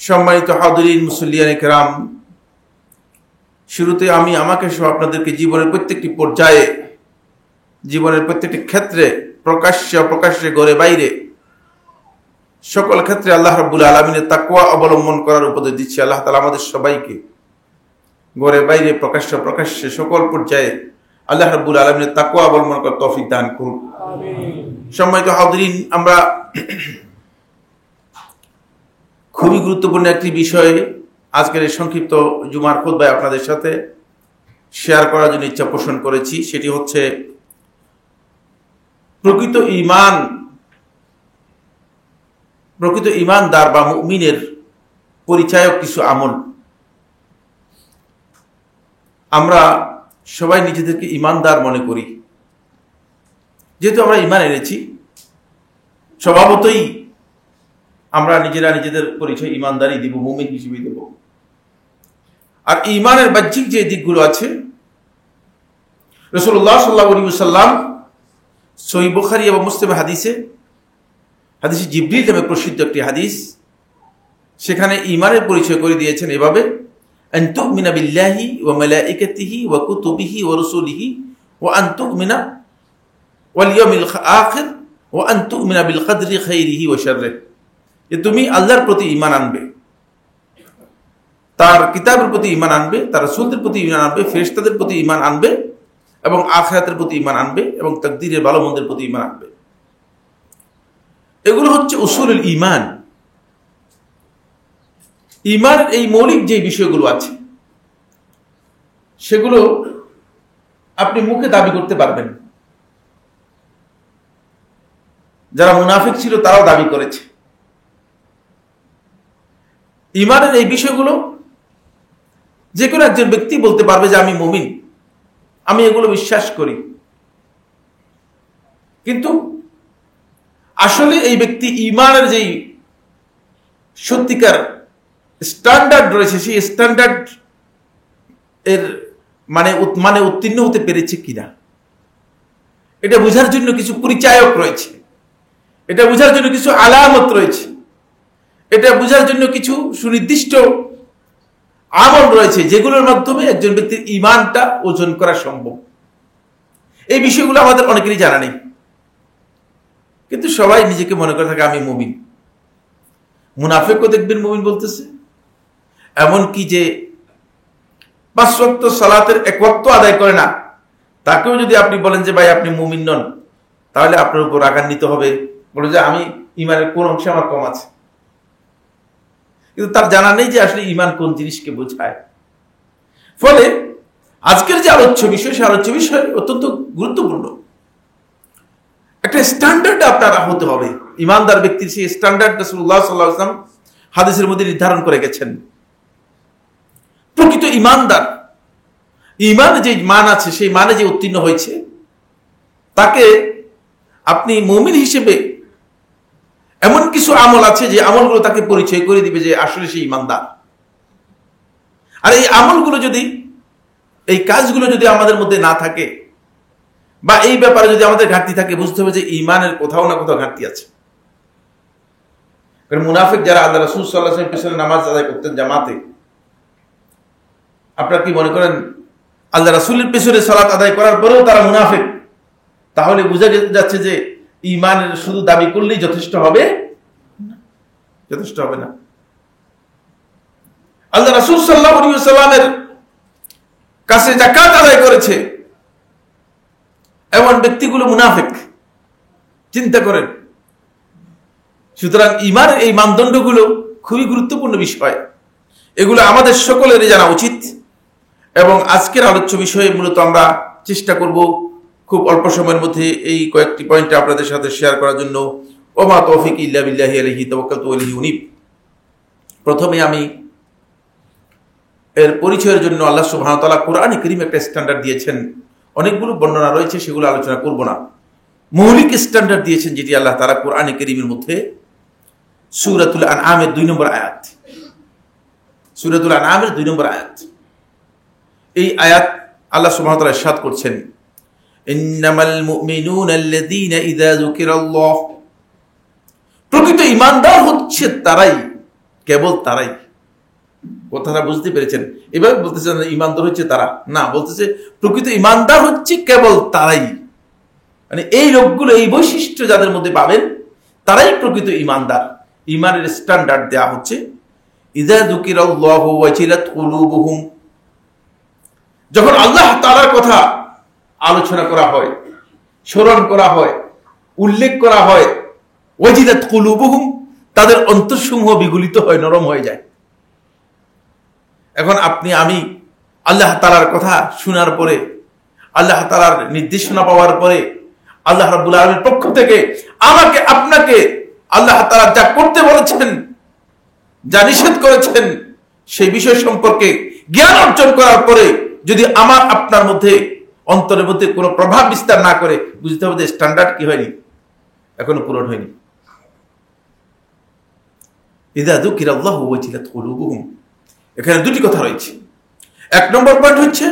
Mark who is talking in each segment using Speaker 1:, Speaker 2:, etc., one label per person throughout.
Speaker 1: সম্মানিত হাজিরিন মুসল্লিয়ানে কেরাম, শুরুতে আমি আমাকে সহ আপনাদেরকে জীবনের প্রত্যেকটি পর্যায়ে, জীবনের প্রত্যেকটি ক্ষেত্রে, প্রকাশ্যে অপ্রকাশ্যে, ঘরে বাইরে, সকল ক্ষেত্রে আল্লাহ রাব্বুল আলামিনের তাকওয়া অবলম্বন করার উপদেশ দিচ্ছি। আল্লাহ তাআলা আমাদের সবাইকে ঘরে বাইরে, প্রকাশ্যে অপ্রকাশ্যে, সকল পর্যায়ে আল্লাহ রাব্বুল আলামিনের তাকওয়া অবলম্বন করার তৌফিক দান করুন। সম্মানিত হাজিরিন, আমরা খুবই গুরুত্বপূর্ণ একটি বিষয় আজকের এই সংক্ষিপ্ত জুমার খুতবায় আপনাদের সাথে শেয়ার করার জন্য ইচ্ছা পোষণ করেছি। সেটি হচ্ছে প্রকৃত ঈমানদার বা মুমিনের পরিচায়ক কিছু আমল। আমরা সবাই নিজেদেরকে ঈমানদার মনে করি, যেহেতু আমরা ঈমান এনেছি, স্বভাবতই আমরা নিজেরা নিজেদের পরিচয় ঈমানদারই দিব, মুমিন হিসেবে দেব। আর ঈমানের বাহ্যিক যে দিকগুলো আছে, রাসূলুল্লাহ সাল্লাল্লাহু আলাইহি ওয়াসাল্লাম সহিহ বুখারী এবং মুসলিম হাদিসে জিবরিল নামে প্রসিদ্ধ একটি হাদিস, সেখানে ঈমানের পরিচয় করে দিয়েছেন এভাবে: আন তুমিনা বিল্লাহি ওয়া মালাইকাতিহি ওয়া কুতুবিহি ওয়া রাসূলিহি ওয়া আন তুমিনা ওয়াল ইয়াউমিল আখির ওয়া আন তুমিনা বিল কদরি খাইরিহি ওয়া শাররিহি। যে তুমি আল্লাহর প্রতি ঈমান আনবে, তার কিতাবের প্রতি ঈমান আনবে, তার রাসূলদের প্রতি ঈমান আনবে, ফেরেশতাদের প্রতি ঈমান আনবে, এবং আখিরাতের প্রতি ঈমান আনবে, এবং তাকদীরের ভালো মন্দের প্রতি ঈমান আনবে। এগুলো হচ্ছে উসুলুল ঈমান। ঈমানের এই মৌলিক যে বিষয়গুলো আছে, সেগুলো আপনি মুখে দাবি করতে পারবেন। যারা মুনাফিক ছিল তারাও দাবি করেছে। ঈমানের এই বিষয়গুলো যে কোনো একজন ব্যক্তি বলতে পারবে যে আমি মুমিন, আমি এগুলো বিশ্বাস করি। কিন্তু আসলে এই ব্যক্তি ঈমানের যেই সত্যিকার রয়েছে, সেই স্ট্যান্ডার্ড এর মানে উত্তীর্ণ হতে পেরেছে কিনা, এটা বোঝার জন্য কিছু পরিচায়ক রয়েছে, এটা বোঝার জন্য কিছু আলামত রয়েছে, এটা বোঝার জন্য কিছু সুনির্দিষ্ট আমল রয়েছে, যেগুলোর মাধ্যমে একজন ব্যক্তির ঈমানটা ওজন করা সম্ভব। এই বিষয়গুলো আমাদের অনেকেরই জানা নেই, কিন্তু সবাই নিজেকে মনে করে থাকে আমি মুমিন। মুনাফিকও দেখবেন মুমিন বলতেছে, এমনকি যে 5 ওয়াক্ত সালাতের 1 ওয়াক্ত আদায় করে না, তাকেও যদি আপনি বলেন যে ভাই আপনি মুমিন নন, তাহলে আপনার উপর রাগান্বিত হবে, বলে যে আমি ঈমানের কোন অংশে আমার কম আছে। কিন্তু তার জানা নেই যে আসলে ঈমান কোন জিনিসকে বোঝায়। ফলে আজকের যে আলোচ্য বিষয়, সে আলোচ্য বিষয় অত্যন্ত গুরুত্বপূর্ণ। একটা স্ট্যান্ডার্ড আপনার হতে হবে। ঈমানদার ব্যক্তির সেই স্ট্যান্ডার্ড রাসূলুল্লাহ সাল্লাল্লাহু আলাইহি ওয়াসাল্লাম হাদিসের মধ্যে নির্ধারণ করে গেছেন। প্রকৃত ঈমানদার, ঈমান যে মান আছে, সেই মানে যে উত্তীর্ণ হয়েছে, তাকে আপনি মুমিন হিসেবে এমন কিছু আমল আছে যে আমলগুলো তাকে পরিচয় করে দিবে যে আসলে সে ঈমানদার। আর এই আমলগুলো যদি, এই কাজগুলো যদি আমাদের মধ্যে না থাকে, বা এই ব্যাপারে যদি আমাদের ঘাটতি থাকে, বুঝতে হবে যে ঈমানের কোথাও না কোথাও ঘাটতি আছে। কারণ মুনাফিক যারা আল্লাহ রাসূল সাল্লাল্লাহু আলাইহি ওয়াসাল্লামের পিছনে নামাজ আদায় করতেন জামাতে, আপনারা কি মনে করেন আল্লাহ রাসূলের পিছনে সালাত আদায় করার পরেও তারা মুনাফিক? তাহলে বোঝা যাচ্ছে যে ঈমানের শুধু দাবি করলেই যথেষ্ট হবে না, যথেষ্ট হবে না। আল্লাহ রাসূল সাল্লাল্লাহু আলাইহি ওয়াসাল্লামের কাছে যাকাত আদায় করেছে এমন ব্যক্তিগুলো মুনাফিক, চিন্তা করেন। সুতরাং ঈমানের এই মানদণ্ডগুলো খুবই গুরুত্বপূর্ণ বিষয়, এগুলো আমাদের সকলেরই জানা উচিত। এবং আজকের আলোচ্য বিষয়ে মূলত আমরা চেষ্টা করব খুব অল্প সময়ের মধ্যে এই কয়েকটি পয়েন্ট আপনাদের সাথে শেয়ার করার জন্য। ওমা তৌফিক ইল্লা বিল্লাহি আলাইহি তাওয়াক্কালতু ওয়া ইলাইহি উনীব। প্রথমে আমি এর পরিচয়ের জন্য আল্লাহ সুবহানাহু ওয়া তাআলা কোরআনে কারীম একটা স্ট্যান্ডার্ড দিয়েছেন। অনেকগুলো বর্ণনা রয়েছে, সেগুলো আলোচনা করব না। মৌলিক স্ট্যান্ডার্ড দিয়েছেন যেটি আল্লাহ তাআলা কোরআনে কারীমের মধ্যে সূরাতুল আনআমের 2 নম্বর আয়াত, সূরাতুল আনআমের 2 নম্বর আয়াত। এই আয়াত আল্লাহ সুবহানাহু ওয়া তাআলা ইরশাদ করছেন, ইন্নামাল মুমিনুনা আল্লাযীনা ইযা যুকিরাল্লাহ। প্রকৃত ঈমানদার হচ্ছে তারাই, কেবল তারাই। কথাটা বুঝতে পেরেছেন? এভাবে বলতেছে না ইমানদার হচ্ছে তারা, না, বলতেছে প্রকৃত ইমানদার হচ্ছে কেবল তারাই। মানে এই লোকগুলো, এই বৈশিষ্ট্য যাদের মধ্যে পাবেন তারাই প্রকৃত ইমানদার। ইমানের স্ট্যান্ডার্ড দেয়া হচ্ছে ইযা যুকিরাল্লাহু ওয়াজিলাত কুলুবুহুম, যখন আল্লাহ তাআলার কথা আলোচনা করা হয়, স্মরণ করা হয়, উল্লেখ করা হয়, ওয়াজিলাত কুলুবুহুম, তাদের অন্তরসমূহ বিগলিত হয়, নরম হয়ে যায়। এখন আপনি আমি আল্লাহ তাআলার কথা শোনার পরে, আল্লাহ তাআলার নির্দেশনা পাওয়ার পরে, আল্লাহ রাব্বুল আলামিনের পক্ষ থেকে আমাকে আপনাকে আল্লাহ তাআলা যা করতে বলেছেন, যা নিষেধ করেছেন, সেই বিষয় সম্পর্কে জ্ঞান অর্জন করার পরে যদি আমার আপনার মধ্যে, অন্তরের মধ্যে কোনো প্রভাব বিস্তার না করে, বুঝতে হবে যে স্ট্যান্ডার্ড কি হয়নি, এখনো পূরণ হয়নি। ইযা যুকিরাল্লাহু ওয়াজিলাত কুলুবুহুম, এখানে দুটি কথা রয়েছে। এক নম্বর পয়েন্ট হচ্ছে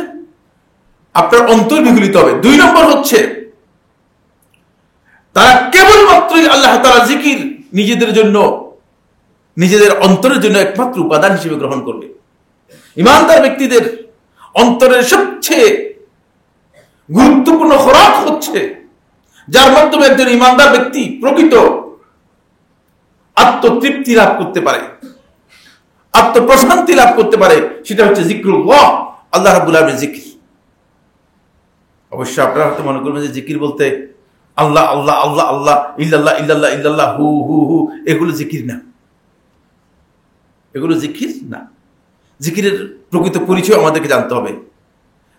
Speaker 1: আপনার অন্তর বিগলিত হবে। 2 নম্বর হচ্ছে তারা কেবলমাত্রই আল্লাহ তাআলার জিকির নিজেদের জন্য, নিজেদের অন্তরের জন্য একমাত্র উপাদান হিসেবে গ্রহণ করবে। ইমানদার ব্যক্তিদের অন্তরের সবচেয়ে গুরুত্বপূর্ণ খোরাক হচ্ছে, যার মাধ্যমে একজন ইমানদার ব্যক্তি প্রকৃত আত্মতৃপ্তি লাভ করতে পারে, আত্মপ্রশান্তি লাভ করতে পারে, সেটা হচ্ছে জিক্রুল্লাহ, আল্লাহ রাব্বুল আলামিনের জিকির। অবশ্য আপনারা হয়তো মনে করবেন যে জিকির বলতে আল্লাহ আল্লাহ আল্লাহ আল্লাহ, ইল্লাল্লাহ ইল্লাল্লাহ ইল্লাল্লাহ, হু হু হু, এগুলো জিকির না, এগুলো জিকির না। জিকিরের প্রকৃত পরিচয় আমাদেরকে জানতে হবে।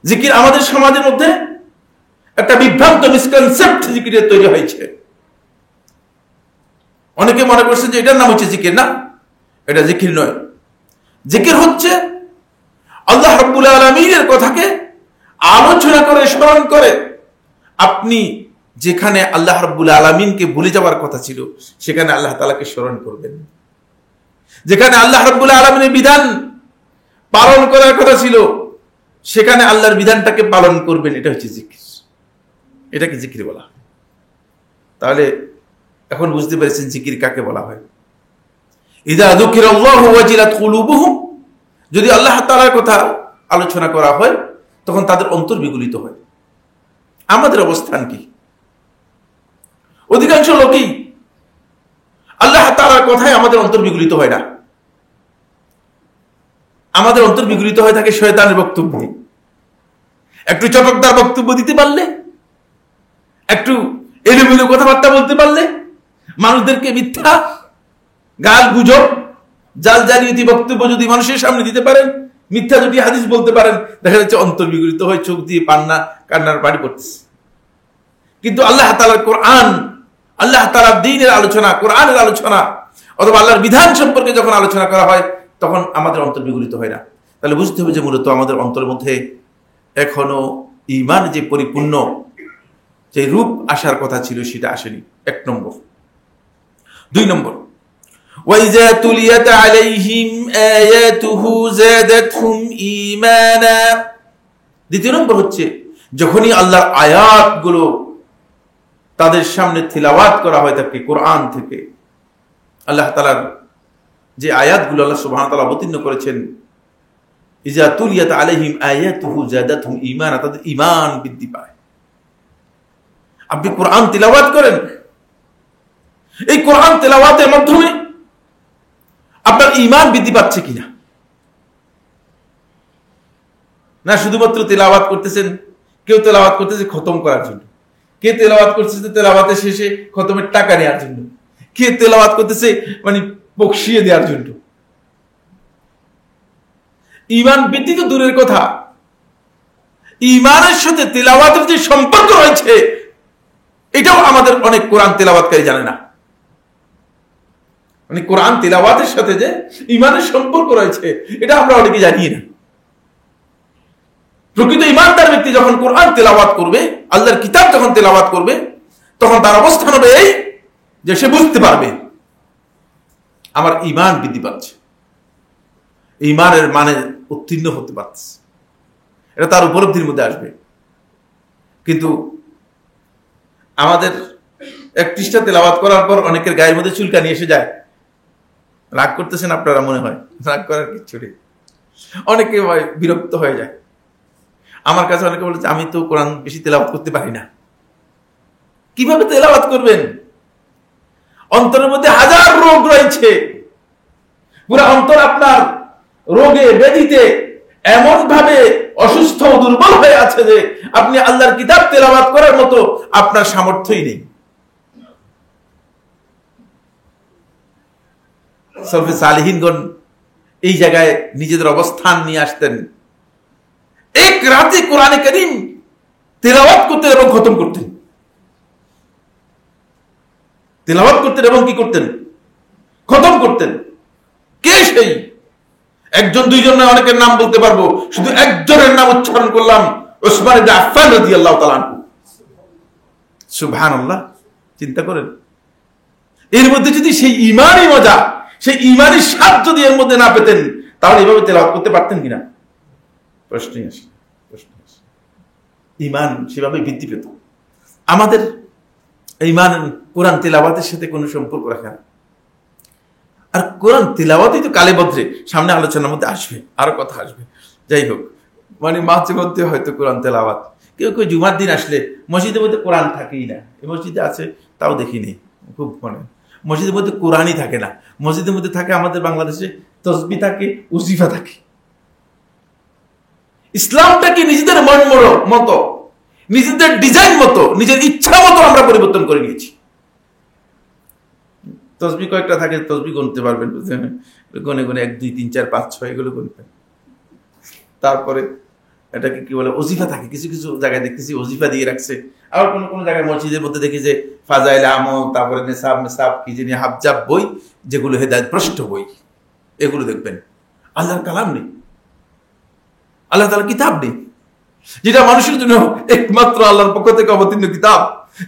Speaker 1: জিকির আমাদের সমাজের মধ্যে একটা বিভ্রান্ত মিসকনসেপ্ট জিকিরের তৈরি হয়েছে। অনেকে মনে করছেন যে এটার নাম হচ্ছে জিকির। না, এটা জিকির নয়। জিকির হচ্ছে আল্লাহ রাব্বুল আলামিনের কথাকে আলোচনা করে, স্মরণ করে, আপনি যেখানে আল্লাহ রাব্বুল আলামিনকে ভুলে যাওয়ার কথা ছিল সেখানে আল্লাহ তাআলাকে স্মরণ করবেন। যেখানে আল্লাহ রাব্বুল আলামিনের বিধান পালন করার কথা ছিল সেখানে আল্লাহর বিধানটাকে পালন করবেন। এটা হচ্ছে জিকির, এটাকে জিকির বলা হয়। তাহলে এখন বুঝতে পেরেছেন জিকির কাকে বলা হয়। ইযা যুকিরাল্লাহু ওয়াজিলাত কুলুবুহুম, যদি আল্লাহ তাআলার কথা আলোচনা করা হয় তখন তাদের অন্তর বিগলিত হয়। আমাদের অবস্থান কি? অধিকাংশ লোকই আল্লাহ তাআলার কথায় আমাদের অন্তর বিগলিত হয় না। আমাদের অন্তর বিগলিত হয়ে থাকে শয়তানের বক্তব্যে। একটু চটকদার বক্তব্য দিতে পারলে, একটু এলোমেলো কথাবার্তা বলতে পারলে, মানুষদেরকে মিথ্যা গাল গুজব জাল জালিয়াতি বক্তব্য যদি মানুষের সামনে দিতে পারেন, মিথ্যা দুটি হাদিস বলতে পারেন, দেখা যাচ্ছে অন্তর বিগলিত হয়ে চোখ দিয়ে কান্নার পানি পড়তেছে। কিন্তু আল্লাহ তাআলার কোরআন, আল্লাহ তাআলার দ্বীনের আলোচনা, কোরআনের আলোচনা অথবা আল্লাহর বিধান সম্পর্কে যখন আলোচনা করা হয় তখন আমাদের অন্তর বিগলিত হয় না। তাহলে বুঝতে হবে যে মূলত আমাদের অন্তরের মধ্যে এখনো ঈমান যে পরিপূর্ণ যে রূপ আসার কথা ছিল সেটা আসেনি। 1 নম্বর। 2 নম্বর, وَإِذَا تُلِيَتْ عَلَيْهِمْ آيَاتُهُ زَادَتْهُمْ إِيمَانًا। 2 নম্বর হচ্ছে যখনই আল্লাহর আয়াতগুলো তাদের সামনে তিলাওয়াত করা হয় থাকে কোরআন থেকে, আল্লাহ তাআলার যে আয়াতগুলো আল্লাহ সুবহানাহু ওয়া তাআলা অবতীর্ণ করেছেন, ইযা তুলিয়াত আলাইহিম আয়াতুহু যাদাতহুম ঈমানা, তাদের ঈমান বৃদ্ধি পায়। আপনি কোরআন তিলাওয়াত করেন, এই কোরআন তিলাওয়াতের মাধ্যমে আপনার ঈমান বৃদ্ধি পাচ্ছে কিনা? না শুধুমাত্র তিলাওয়াত করতেছেন, কেউ তিলাওয়াত করতেছে খতম করার জন্য, কে তেলাওয়াত করতেছে তেলাওয়াতের শেষে খতমের টাকা নেওয়ার জন্য, কে তেলাওয়াত করতেছে মানে বকশিয়ে দেওয়ার জন্য। ঈমান বৃদ্ধি তো দূরের কথা, ঈমানের সাথে তেলাওয়াতের যে সম্পর্ক রয়েছে এটাও আমাদের অনেক কোরআন তেলাওয়াতকারী জানে না। মানে কোরআন তেলাওয়াতের সাথে যে ঈমানের সম্পর্ক রয়েছে এটা আমরা অনেকে জানি না। প্রকৃত ঈমানদার ব্যক্তি যখন কোরআন তেলাওয়াত করবে, আল্লাহর কিতাব যখন তেলাওয়াত করবে, তখন তার অবস্থান হবে এই যে সে বুঝতে পারবে আমার ঈমান বৃদ্ধি পাচ্ছে, ঈমানের মানে উত্তীর্ণ হতে পারছে, এটা তার উপলব্ধির মধ্যে আসবে। কিন্তু আমাদের 1 পৃষ্ঠা তেলাওয়াত করার পর অনেকের গায়ের মধ্যে চুলকানি এসে যায়, রাগ করতেছেন আপনারা, মনে হয় রাগ করার কিচ্ছু নেই। অনেকে বিরক্ত হয়ে যায়। আমার কাছে অনেকে বলেছে আমি তো কোরআন বেশি তেলাওয়াত করতে পারি না। কিভাবে তেলাওয়াত করবেন? অন্তরের মধ্যে হাজার রোগ রয়েছে। পুরো অন্তর আপনার রোগে ব্যাধিতে এমন ভাবে অসুস্থ দুর্বল হয়ে আছে যে আপনি আল্লাহর কিতাব তেলাওয়াত করার মতো আপনার সামর্থ্যই নেই। সলফে সালেহিনগণ এই জায়গায় নিজেদের অবস্থান নিয়ে আসতেন। এক রাতে কোরআনে কারীম তেলাওয়াত করতেন এবং খতম করতেন। তেলাওয়াত করতেন এবং কি করতেন? খতম করতেন। কে সেই? একজন দুইজন নয়, অনেকের নাম বলতে পারবো। শুধু একজনের নাম উচ্চারণ করলাম, উসমান ইবনে আফফান রাদিয়াল্লাহু তাআলা আনহু। সুবহানাল্লাহ, চিন্তা করেন। এর মধ্যে যদি সেই ঈমানি মজা, সেই ঈমানি স্বাদ যদি এর মধ্যে না পেতেন, তাহলে এভাবে তেলাওয়াত করতে পারতেন কিনা? প্রশ্নই আসে। ঈমান সেভাবে বৃদ্ধি পেত। আমাদের ঈমান কোরআন তেলাওয়াতের সাথে কোনো সম্পর্ক রাখে না। আর কোরআন তেলাওয়াতই তো কালেবদ্রে, সামনে আলোচনার মধ্যে আসবে, আরো কথা আসবে। যাই হোক, মানে মাঝে মধ্যে হয়তো কোরআন তেলাওয়াত, কেউ কেউ জুমার দিন আসলে মসজিদের মধ্যে কোরআন থাকেই না। এই মসজিদে আছে তাও দেখিনি, খুব মানে মসজিদের মধ্যে কোরআনই থাকে না। মসজিদের মধ্যে থাকে আমাদের বাংলাদেশে তসবিহ থাকে, উজিফা থাকে। ইসলামটাকে নিজেদের মন মতো, নিজেদের ডিজাইন মতো, নিজের ইচ্ছা মতো আমরা পরিবর্তন করে নিয়েছি। তসবিহ কয়েকটা থাকে, তসবিহ গুনতে পারবেন, গুনে গুনে 1 2 3 4 5 6 এগুলো গুনবেন। তারপরে এটাকে কি বলে, ওজিফা থাকে। কিছু কিছু জায়গায় দেখতেছি ওজিফা দিয়ে রাখছে। আবার কোন কোন জায়গায় মসজিদের মধ্যে দেখি যে ফাজাইল আমল, তারপরে নেসাব মেসাব কি জানি হাবজাব বই, যেগুলো হেদায়েত পৃষ্ঠ বই, এগুলো দেখবেন। আল্লাহর কালাম নেই, আল্লাহ তাআলার কিতাব নেই, যেটা মানুষের জন্য একমাত্র আল্লাহর পক্ষ থেকে অবতীর্ণ কিতাব,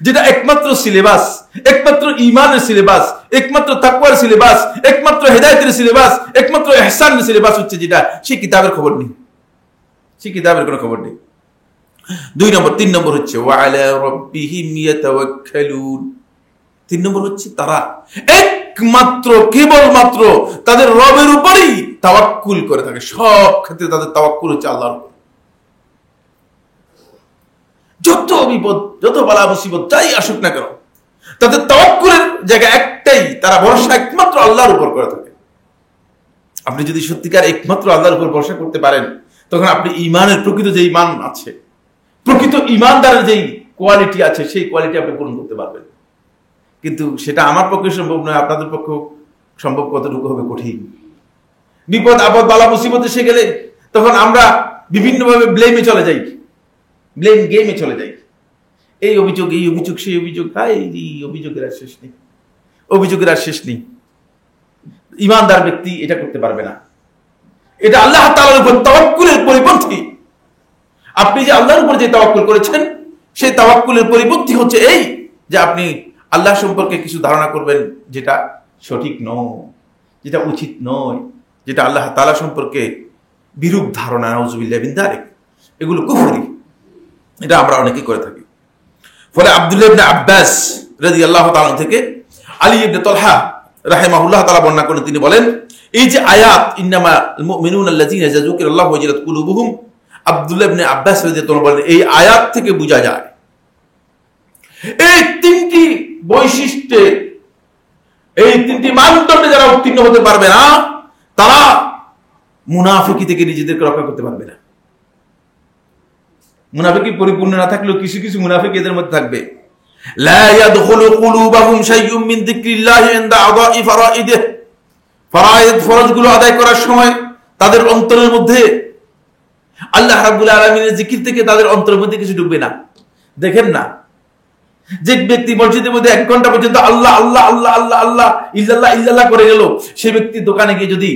Speaker 1: যেটা একমাত্র সিলেবাস, একমাত্র ঈমানের সিলেবাস, একমাত্র তাকওয়ার সিলেবাস, একমাত্র হেদায়েতের সিলেবাস, একমাত্র ইহসানের সিলেবাস হচ্ছে যেটা, সেই কিতাবের খবর নেই, সেই কিতাবের কোনো খবর নেই। 2 নম্বর। 3 নম্বর হচ্ছে ওয়া আলা রাব্বিহিম ইয়াতাওয়াক্কালুন। 3 নম্বর হচ্ছে তারা একমাত্র কেবলমাত্র তাদের রবের উপরই তাওয়াক্কুল করে থাকে। সব ক্ষেত্রে তাদের তাওয়াক্কুল হচ্ছে আল্লাহর উপর। যত বিপদ, যত বালা মুসিবত যাই আসুক না কেন, তাদের তাওয়াক্কুলের জায়গা একটাই, তারা ভরসা একমাত্র আল্লাহর উপর করে থাকে। আপনি যদি সত্যিকার একমাত্র আল্লাহর উপর ভরসা করতে পারেন, তখন আপনি ঈমানের প্রকৃত যে ঈমান আছে, প্রকৃত ঈমানদারের যেই কোয়ালিটি আছে, সেই কোয়ালিটি আপনি পূরণ করতে পারবেন। কিন্তু সেটা আমার পক্ষে সম্ভব নয়, আপনাদের পক্ষে সম্ভব কতটুকু হবে কঠিন। বিপদ আপদ বালা মুসিবত এসে গেলে তখন আমরা বিভিন্নভাবে ব্লেমে চলে যাই, ব্লেম গেমে চলে যাই। এই অভিযোগ, এই অভিযোগ, সেই অভিযোগ, এই অভিযোগের আর শেষ নেই, অভিযোগের আর শেষ নেই। ঈমানদার ব্যক্তি এটা করতে পারবে না। এটা আল্লাহ তাআলার উপর তাওয়াক্কুলের পরিপন্থী। আপনি যে আল্লাহর উপর যে তাওয়াক্কুল করেছেন, সেই তাওয়াক্কুলের পরিপন্থী হচ্ছে এই যে আপনি আল্লাহ সম্পর্কে কিছু ধারণা করবেন যেটা সঠিক নয়, যেটা উচিত নয়, যেটা আল্লাহ তাআলা সম্পর্কে বিরূপ ধারণা, নাউযুবিল্লাহ মিন যালিক, এগুলো কুফরি। এটা আমরা অনেকেই করে থাকি। ফলে আব্দুল্লাহ ইবনে আব্বাস রাদিয়াল্লাহু তাআলা থেকে আলী ইবনে তালহা রাহিমাহুল্লাহ তাআলা বর্ণনা করেন, তিনি বলেন এই যে আয়াত ইন্নামাল মুমিনুনা আল্লাযীনা ইযা যুকিরাল্লাহু ওয়াজিলাত কুলুবুহুম, আব্দুল্লাহ ইবনে আব্বাস রাদিয়াল্লাহু তাআলা বলেন এই আয়াত থেকে বোঝা যায় এই 3টি বৈশিষ্ট্যে, এই 3টি মানদণ্ডে যারা উত্তীর্ণ হতে পারবে না, তারা মুনাফিকি থেকে নিজেদেরকে রক্ষা করতে পারবে না। মুনাফিকি পরিপূর্ণ না থাকলেও কিছু কিছু মুনাফিক এদের মধ্যে থাকবে। লা ইয়াদখুলু কুলুবাহুম শাইউম মিন যিকরিল্লাহি ইনদা আদাই ফারাইদিহি, ফরায়েদ ফরজগুলো আদায় করার সময় তাদের অন্তরের মধ্যে আল্লাহ রাব্বুল আলামিনের জিকির থেকে তাদের অন্তরের মধ্যে কিছু ঢুকবে না। দেখেন না, যে ব্যক্তি মসজিদের মধ্যে 1 ঘন্টা পর্যন্ত আল্লাহ আল্লাহ আল্লাহ আল্লাহ আল্লাহ ইল্লাল্লাহ ইল্লাল্লাহ করে গেল, সেই ব্যক্তি দোকানে গিয়ে যদি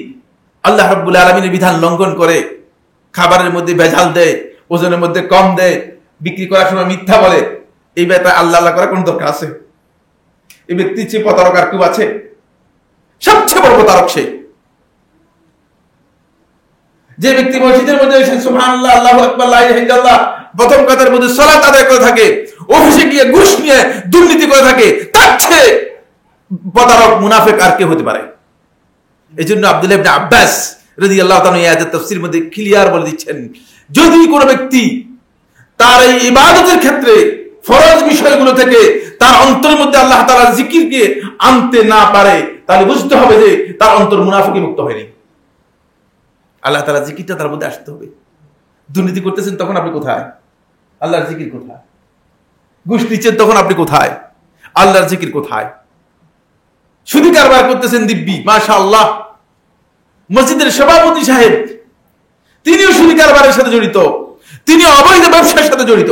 Speaker 1: আল্লাহ রাব্বুল আলামিনের বিধান লঙ্ঘন করে, খাবারের মধ্যে ভেজাল দেয়, ওজনের মধ্যে কম দেয়, বিক্রি করার সময় মিথ্যা বলে, এই ব্যাপারে আল্লাহ আল্লাহ করার কোন দরকার আছে? এই ব্যক্তির চেয়ে প্রতারক আর কেউ আছে? সবচেয়ে বড় প্রতারক সে। যে ব্যক্তি মসজিদের মধ্যে সুবহানাল্লাহ আল্লাহু আকবার লা ইলাহা ইল্লাল্লাহ প্রথম কথার মধ্যে সালাত আদায় করে থাকে, অফিসে গিয়ে ঘুষ নিয়ে দুর্নীতি করে থাকে, তার চেয়ে প্রতারক মুনাফিক আর কে হতে পারে? এই জন্য আব্দুল্লাহ ইবনে আব্বাস রাদিয়াল্লাহু তাআলা এই আয়াতের তাফসীরের মধ্যে ক্লিয়ার বলে দিচ্ছেন, যদি কোনো ব্যক্তি তার এই ইবাদতের ক্ষেত্রে ফরজ বিষয়গুলো থেকে তার অন্তরের মধ্যে আল্লাহ তাআলার জিকিরকে আনতে না পারে, তাহলে বুঝতে হবে যে তার অন্তর মুনাফিকি মুক্ত হয়নি। আল্লাহ তাআলার জিকিরটা তার মধ্যে আসতে হবে। দুর্নীতি করতেছেন তখন আপনি কোথায়? আল্লাহর জিকির কোথায়? ঘুষ নিচ্ছেন তখন আপনি কোথায়? আল্লাহর জিকির কোথায়? সুদী কারবার করতেছেন দিব্যি, মাশাআল্লাহ। মসজিদের সভাপতি সাহেব তিনিও সুদী কারবারের সাথে জড়িত, তিনি অবৈধ ব্যবসার সাথে জড়িত,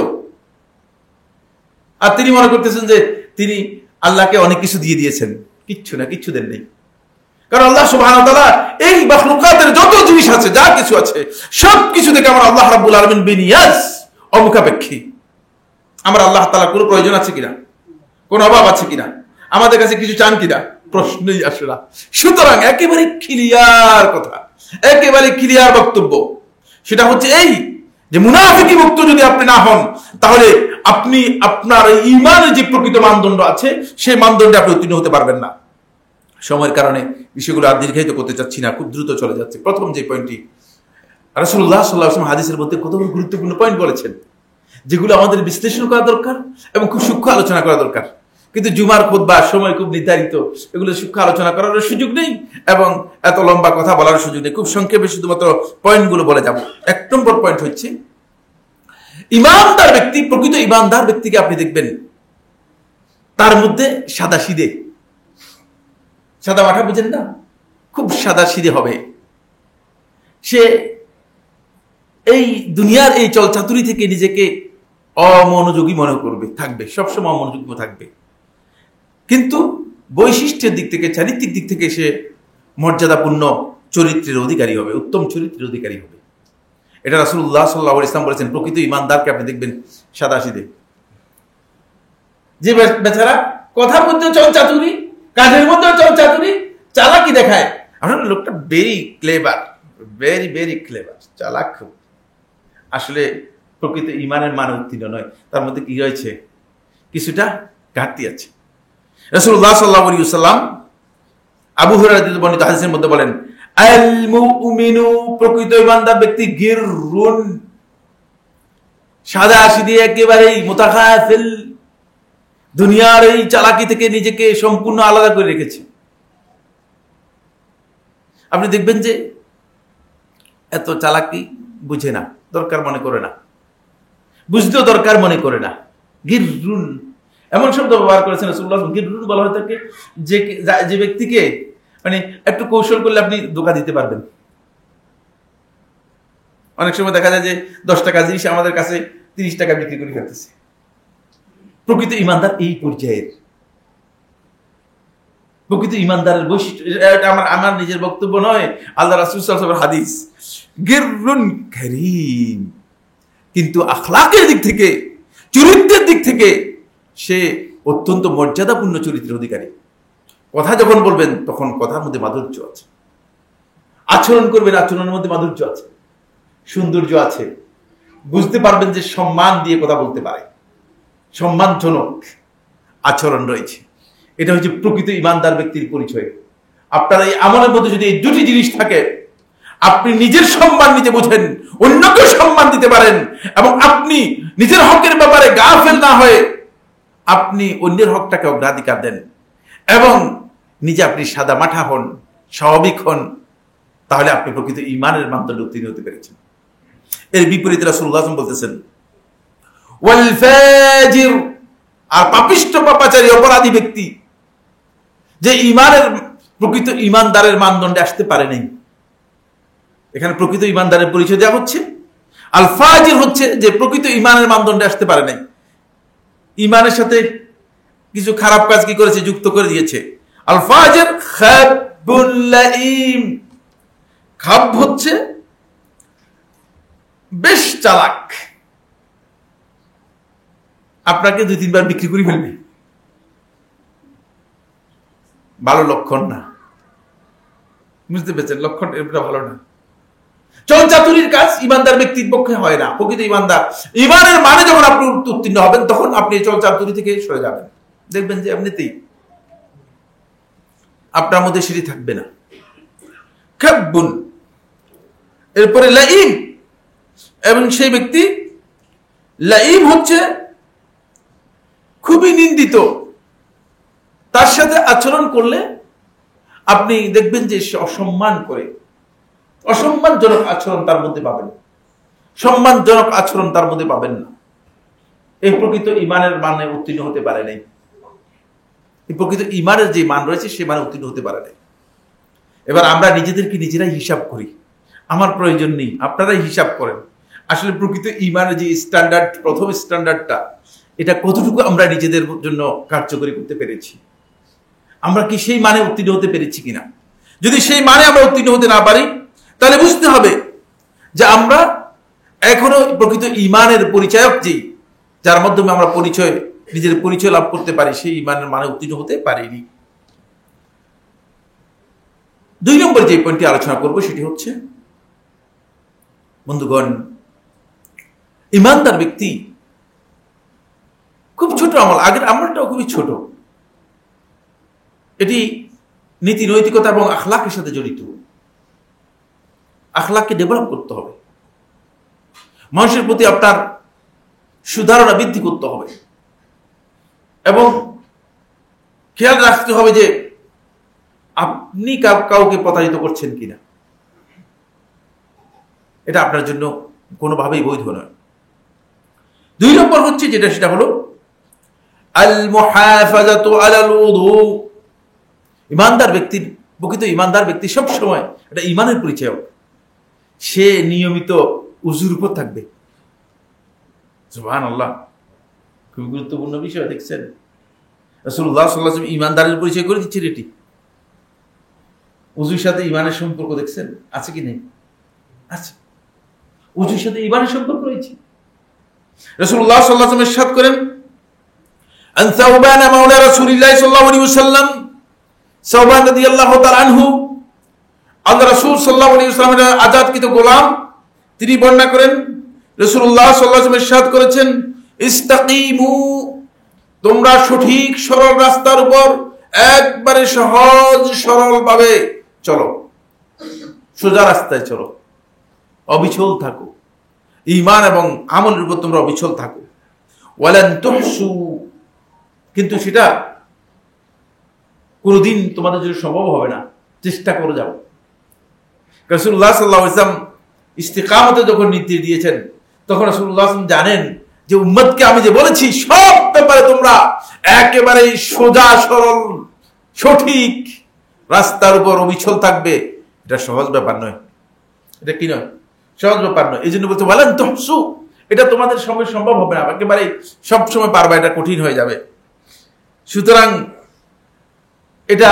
Speaker 1: আর তিনি মনে করতেছেন যে তিনি আল্লাহকে অনেক কিছু দিয়ে দিয়েছেন। কিচ্ছু না, কিচ্ছু দেন নেই। কারণ আল্লাহ সুবহানাহু ওয়া তাআলা এই মাখলুকাতের যত জিনিস আছে, যা কিছু আছে, সব কিছু থেকে আমার আল্লাহ রাব্বুল আলামিন বিনিয়াজ, অমুখাপেক্ষী। আমার আল্লাহ তাআলার কোনো প্রয়োজন আছে কিনা, কোন অভাব আছে কিনা, আমাদের কাছে কিছু চান কিনা, প্রশ্নই আসে না। সুতরাং একেবারে ক্লিয়ার কথা, একেবারে ক্লিয়ার বক্তব্য, সেটা হচ্ছে এই যে মুনাফিকি মুক্ত যদি আপনি না হন, তাহলে আপনি আপনার ঈমানের যে প্রকৃত মানদণ্ড আছে সেই মানদণ্ডে আপনি উত্তীর্ণ হতে পারবেন না। সময়ের কারণে বিষয়গুলো আর দীর্ঘায়িত করতে চাচ্ছি না, খুব দ্রুত চলে যাচ্ছে। প্রথম যে পয়েন্টটি, রাসূলুল্লাহ সাল্লাল্লাহু আলাইহি ওয়াসাল্লাম হাদিসের মধ্যে কতগুলো গুরুত্বপূর্ণ পয়েন্ট বলেছেন, যেগুলো আমাদের বিশ্লেষণ করা দরকার এবং খুব সূক্ষ্ম আলোচনা করা দরকার। কিন্তু জুমার খুতবা সময় খুব নির্ধারিত, এগুলো সূক্ষ্ম আলোচনা করার সুযোগ নেই এবং এত লম্বা কথা বলার সুযোগ নেই। খুব সংক্ষেপে শুধুমাত্র পয়েন্টগুলো বলে যাব। এক নম্বর পয়েন্ট হচ্ছে, ঈমানদার ব্যক্তি, প্রকৃত ঈমানদার ব্যক্তিকে আপনি দেখবেন তার মধ্যে সাদা সিধে, সাদা মাঠা বুঝেন না, খুব সাদা সিধে হবে। সে এই দুনিয়ার এই চলচাতুরি থেকে নিজেকে অমনোযোগী মনে করবে, থাকবে, সবসময় অমনোযোগী থাকবে। কিন্তু বৈশিষ্ট্যের দিক থেকে, চারিত্রিক দিক থেকে সে মর্যাদাপূর্ণ চরিত্রের অধিকারী হবে, উত্তম চরিত্রের অধিকারী হবে। এটা রাসূলুল্লাহ সাল্লাল্লাহু আলাইহি ওয়াসাল্লাম বলেছেন, প্রকৃত ঈমানদারকে আপনি দেখবেন সাদাসিধে। যে বেচারা কথার মধ্যেও চলচাতুরি, কাজের মধ্যেও চলচাতুরি, চালাকি দেখায়, আপনার লোকটা very clever, very very clever, চালাক খুব, আসলে প্রকৃত ঈমানের মান উত্তীর্ণ নয়, তার মধ্যে কি রয়েছে, কিছুটা ঘাটতি আছে। রাসূলুল্লাহ সাল্লাল্লাহু আলাইহি ওয়াসাল্লাম আবু হুরায়রা থেকে বর্ণিত হাদিসের মধ্যে বলেন, আল মুমিনু, প্রকৃত ঈমানদার ব্যক্তি, গিররুন, সাদাসিধে, একেবারেই মুতাখাফিল, দুনিয়ার এই চালাকি থেকে নিজেকে সম্পূর্ণ আলাদা করে রেখেছে। আপনি দেখবেন যে এত চালাকি বুঝে না, দরকার মনে করে না, বুঝতেও দরকার মনে করে না। গিররুন এমন শব্দ ব্যবহার করেছেন রাসূলুল্লাহ। গিররুন বলা হয়ে থাকে যে ব্যক্তিকে মানে একটু কৌশল করলে আপনি ধোঁকা দিতে পারবেন। অনেক সময় দেখা যায় যে 10 টাকা জিনিস আমাদের কাছে 30 টাকা বিক্রি করে ফেলতেছে। প্রকৃত ঈমানদার এই পর্যায়ের। প্রকৃত ঈমানদারের বৈশিষ্ট্য, আমার নিজের বক্তব্য নয়, আল্লাহ রাসূল সাল্লাল্লাহু আলাইহি ওয়াসাল্লামের হাদিস। গিররুন কারীম, কিন্তু আখলাকের দিক থেকে, চরিত্রের দিক থেকে সে অত্যন্ত মর্যাদাপূর্ণ চরিত্রের অধিকারী। কথা যখন বলবেন তখন কথার মধ্যে মাধুর্য আছে, আচরণ করবেন আচরণের মধ্যে মাধুর্য আছে, সৌন্দর্য আছে, বুঝতে পারবেন যে সম্মান দিয়ে কথা বলতে পারে, সম্মানজনক আচরণ রয়েছে। এটা হচ্ছে প্রকৃত ঈমানদার ব্যক্তির পরিচয়। আপনার এই আমলের মধ্যে যদি এই দুটি জিনিস থাকে, আপনি নিজের সম্মান নিতে বুঝেন, অন্যকে সম্মান দিতে পারেন, এবং আপনি নিজের হকের ব্যাপারে গাফেল না হয়ে আপনি অন্যের হকটাকে অগ্রাধিকার দেন, এবং নিজে আপনি সাদা মাঠা হন, স্বাভাবিক হন, তাহলে আপনি প্রকৃত ঈমানের মানদণ্ড উত্তীর্ণ হতে পেরেছেন। এর বিপরীতে রাসূলুল্লাহ সাল্লাল্লাহু আলাইহি ওয়াসাল্লাম বলতেছেন, ওয়াল ফাজির, আর পাপিষ্ঠ পাপাচারী অপরাধী ব্যক্তি, যে ঈমানের প্রকৃত ঈমানদারের মানদণ্ডে আসতে পারে নাই। এখানে প্রকৃত ঈমানদারের পরিচয় দেওয়া হচ্ছে। আল ফাজির হচ্ছে যে প্রকৃত ঈমানের মানদণ্ডে আসতে পারে নাই, ঈমানের সাথে কিছু খারাপ কাজ কি করেছে, যুক্ত করে দিয়েছে। আল ফাজির খাবুল লাঈম, খাব হচ্ছে বেশ চালাক, আপনাকে 2-3 বার বিক্রি করে ফেলবে, ভালো লক্ষণ না। বুঝতে পেরেছেন? লক্ষণ এটা ভালো না। চলচাতুরির কাজ ঈমানদার ব্যক্তির পক্ষে হয় না। প্রকৃত ঈমানদার, ঈমানের মানে যখন আপনি উত্তীর্ণ হবেন, তখন আপনি চলচাতুরি থেকে সরে যাবেন। দেখবেন যে এমনিতেই আপনার মধ্যে সিঁড়ি থাকবে না, খাব্বুন, এরপরে লাইম, এবং সেই ব্যক্তি লাইম হচ্ছে খুবই নিন্দিত। তার সাথে আচরণ করলে আপনি দেখবেন যে সে অসম্মান করে, অসম্মানজনক আচরণ তার মধ্যে পাবেন, সম্মানজনক আচরণ তার মধ্যে পাবেন না। এই প্রকৃত ইমানের মানে উত্তীর্ণ হতে পারে নাই। এই প্রকৃত ইমানের যে মান রয়েছে সে মানে উত্তীর্ণ হতে পারে নাই। এবার আমরা নিজেদেরকে নিজেরাই হিসাব করি, আমার প্রয়োজন নেই, আপনারাই হিসাব করেন আসলে প্রকৃত ইমানের যে স্ট্যান্ডার্ড, প্রথম স্ট্যান্ডার্ডটা, এটা কতটুকু আমরা নিজেদের জন্য কার্যকরী করতে পেরেছি, আমরা কি সেই মানে উত্তীর্ণ হতে পেরেছি কিনা। যদি সেই মানে আমরা উত্তীর্ণ হতে না পারি, তাহলে বুঝতে হবে যে আমরা এখনো প্রকৃত ইমানের পরিচয়ক, যেই যার মাধ্যমে আমরা নিজের পরিচয় লাভ করতে পারি, সেই ইমানের মানে উত্তীর্ণ হতে পারিনি। 2 নম্বর যে পয়েন্টটি আলোচনা করব সেটি হচ্ছে, বন্ধুগণ, ইমানদার ব্যক্তি খুব ছোট আমল, আগের আমলটাও খুবই ছোট, এটি নীতি নৈতিকতা এবং আখলাকের সাথে জড়িত। আখলাককে ডেভেলপ করতে হবে, মানুষের প্রতি আপনার সুধারণা বৃদ্ধি করতে হবে, এবং খেয়াল রাখতে হবে যে আপনি কাউকে প্রতারিত করছেন কিনা, এটা আপনার জন্য কোনোভাবেই বৈধ নয়। 2 নম্বর হচ্ছে যেটা, সেটা হলো আল মুহাফাজাতু আলাল উযু। ইমানদার ব্যক্তির, প্রকৃত ইমানদার ব্যক্তি সব সময় এটা ইমানের পরিচয়, সে নিয়মিত উযুর উপর থাকবে। সুবহানাল্লাহ, খুব গুরুত্বপূর্ণ বিষয়। দেখছেন রাসূলুল্লাহ সাল্লাল্লাহু আলাইহি ওয়াসাল্লাম ইমানদারের পরিচয় করে দিচ্ছেন এটি। উযুর সাথে ইমানের সম্পর্ক দেখছেন আছে কি নেই? আছে। উযুর সাথে ইমানের সম্পর্ক রয়েছে। রাসূলুল্লাহ সাল্লাল্লাহু আলাইহি ওয়াসাল্লাম ইরশাদ করেন, আন সাওবান মাওলা রাসূলিল্লাহ সাল্লাল্লাহু আলাইহি ওয়াসাল্লাম, সাওবান রাদিয়াল্লাহু তাআলা আনহু, আল্লাহ রাসূল সাল্লাল্লাহু আলাইহি ওয়াসাল্লামের আজাদকৃত গোলাম, তিনি বর্ণনা করেন রাসূলুল্লাহ সাল্লাল্লাহু আলাইহি ওয়াসাল্লাম ইরশাদ করেছেন, ইস্তাকিমু, তোমরা সঠিক সরল রাস্তার উপর একবারে সহজ সরল ভাবে চলো, সোজা রাস্তায় চলো, অবিচল থাকো, ঈমান এবং আমলের উপর তোমরা অবিচল থাকো। ওয়ালান তুহসু, কিন্তু সেটা কোনোদিন তোমাদের জন্য সম্ভব হবে না, চেষ্টা করে যাও। রাসূলুল্লাহ সাল্লাল্লাহু আলাইহি ওয়াসাল্লাম ইস্তিকামতে যখন নির্দেশ দিয়েছেন, তখন রাসূলুল্লাহ সাল্লাল্লাহু আলাইহি ওয়াসাল্লাম জানেন যে উম্মতকে আমি যে বলেছি সব ব্যাপারে তোমরা একেবারে সোজা সরল সঠিক রাস্তার উপর অবিচল থাকবে, এটা সহজ ব্যাপার নয়। এটা কি নয়? সহজ ব্যাপার নয়। এই জন্য বলতে বলেন তুহসু, এটা তোমাদের সঙ্গে সম্ভব হবে না, একেবারে সবসময় পারবা, এটা কঠিন হয়ে যাবে। সুতরাং এটা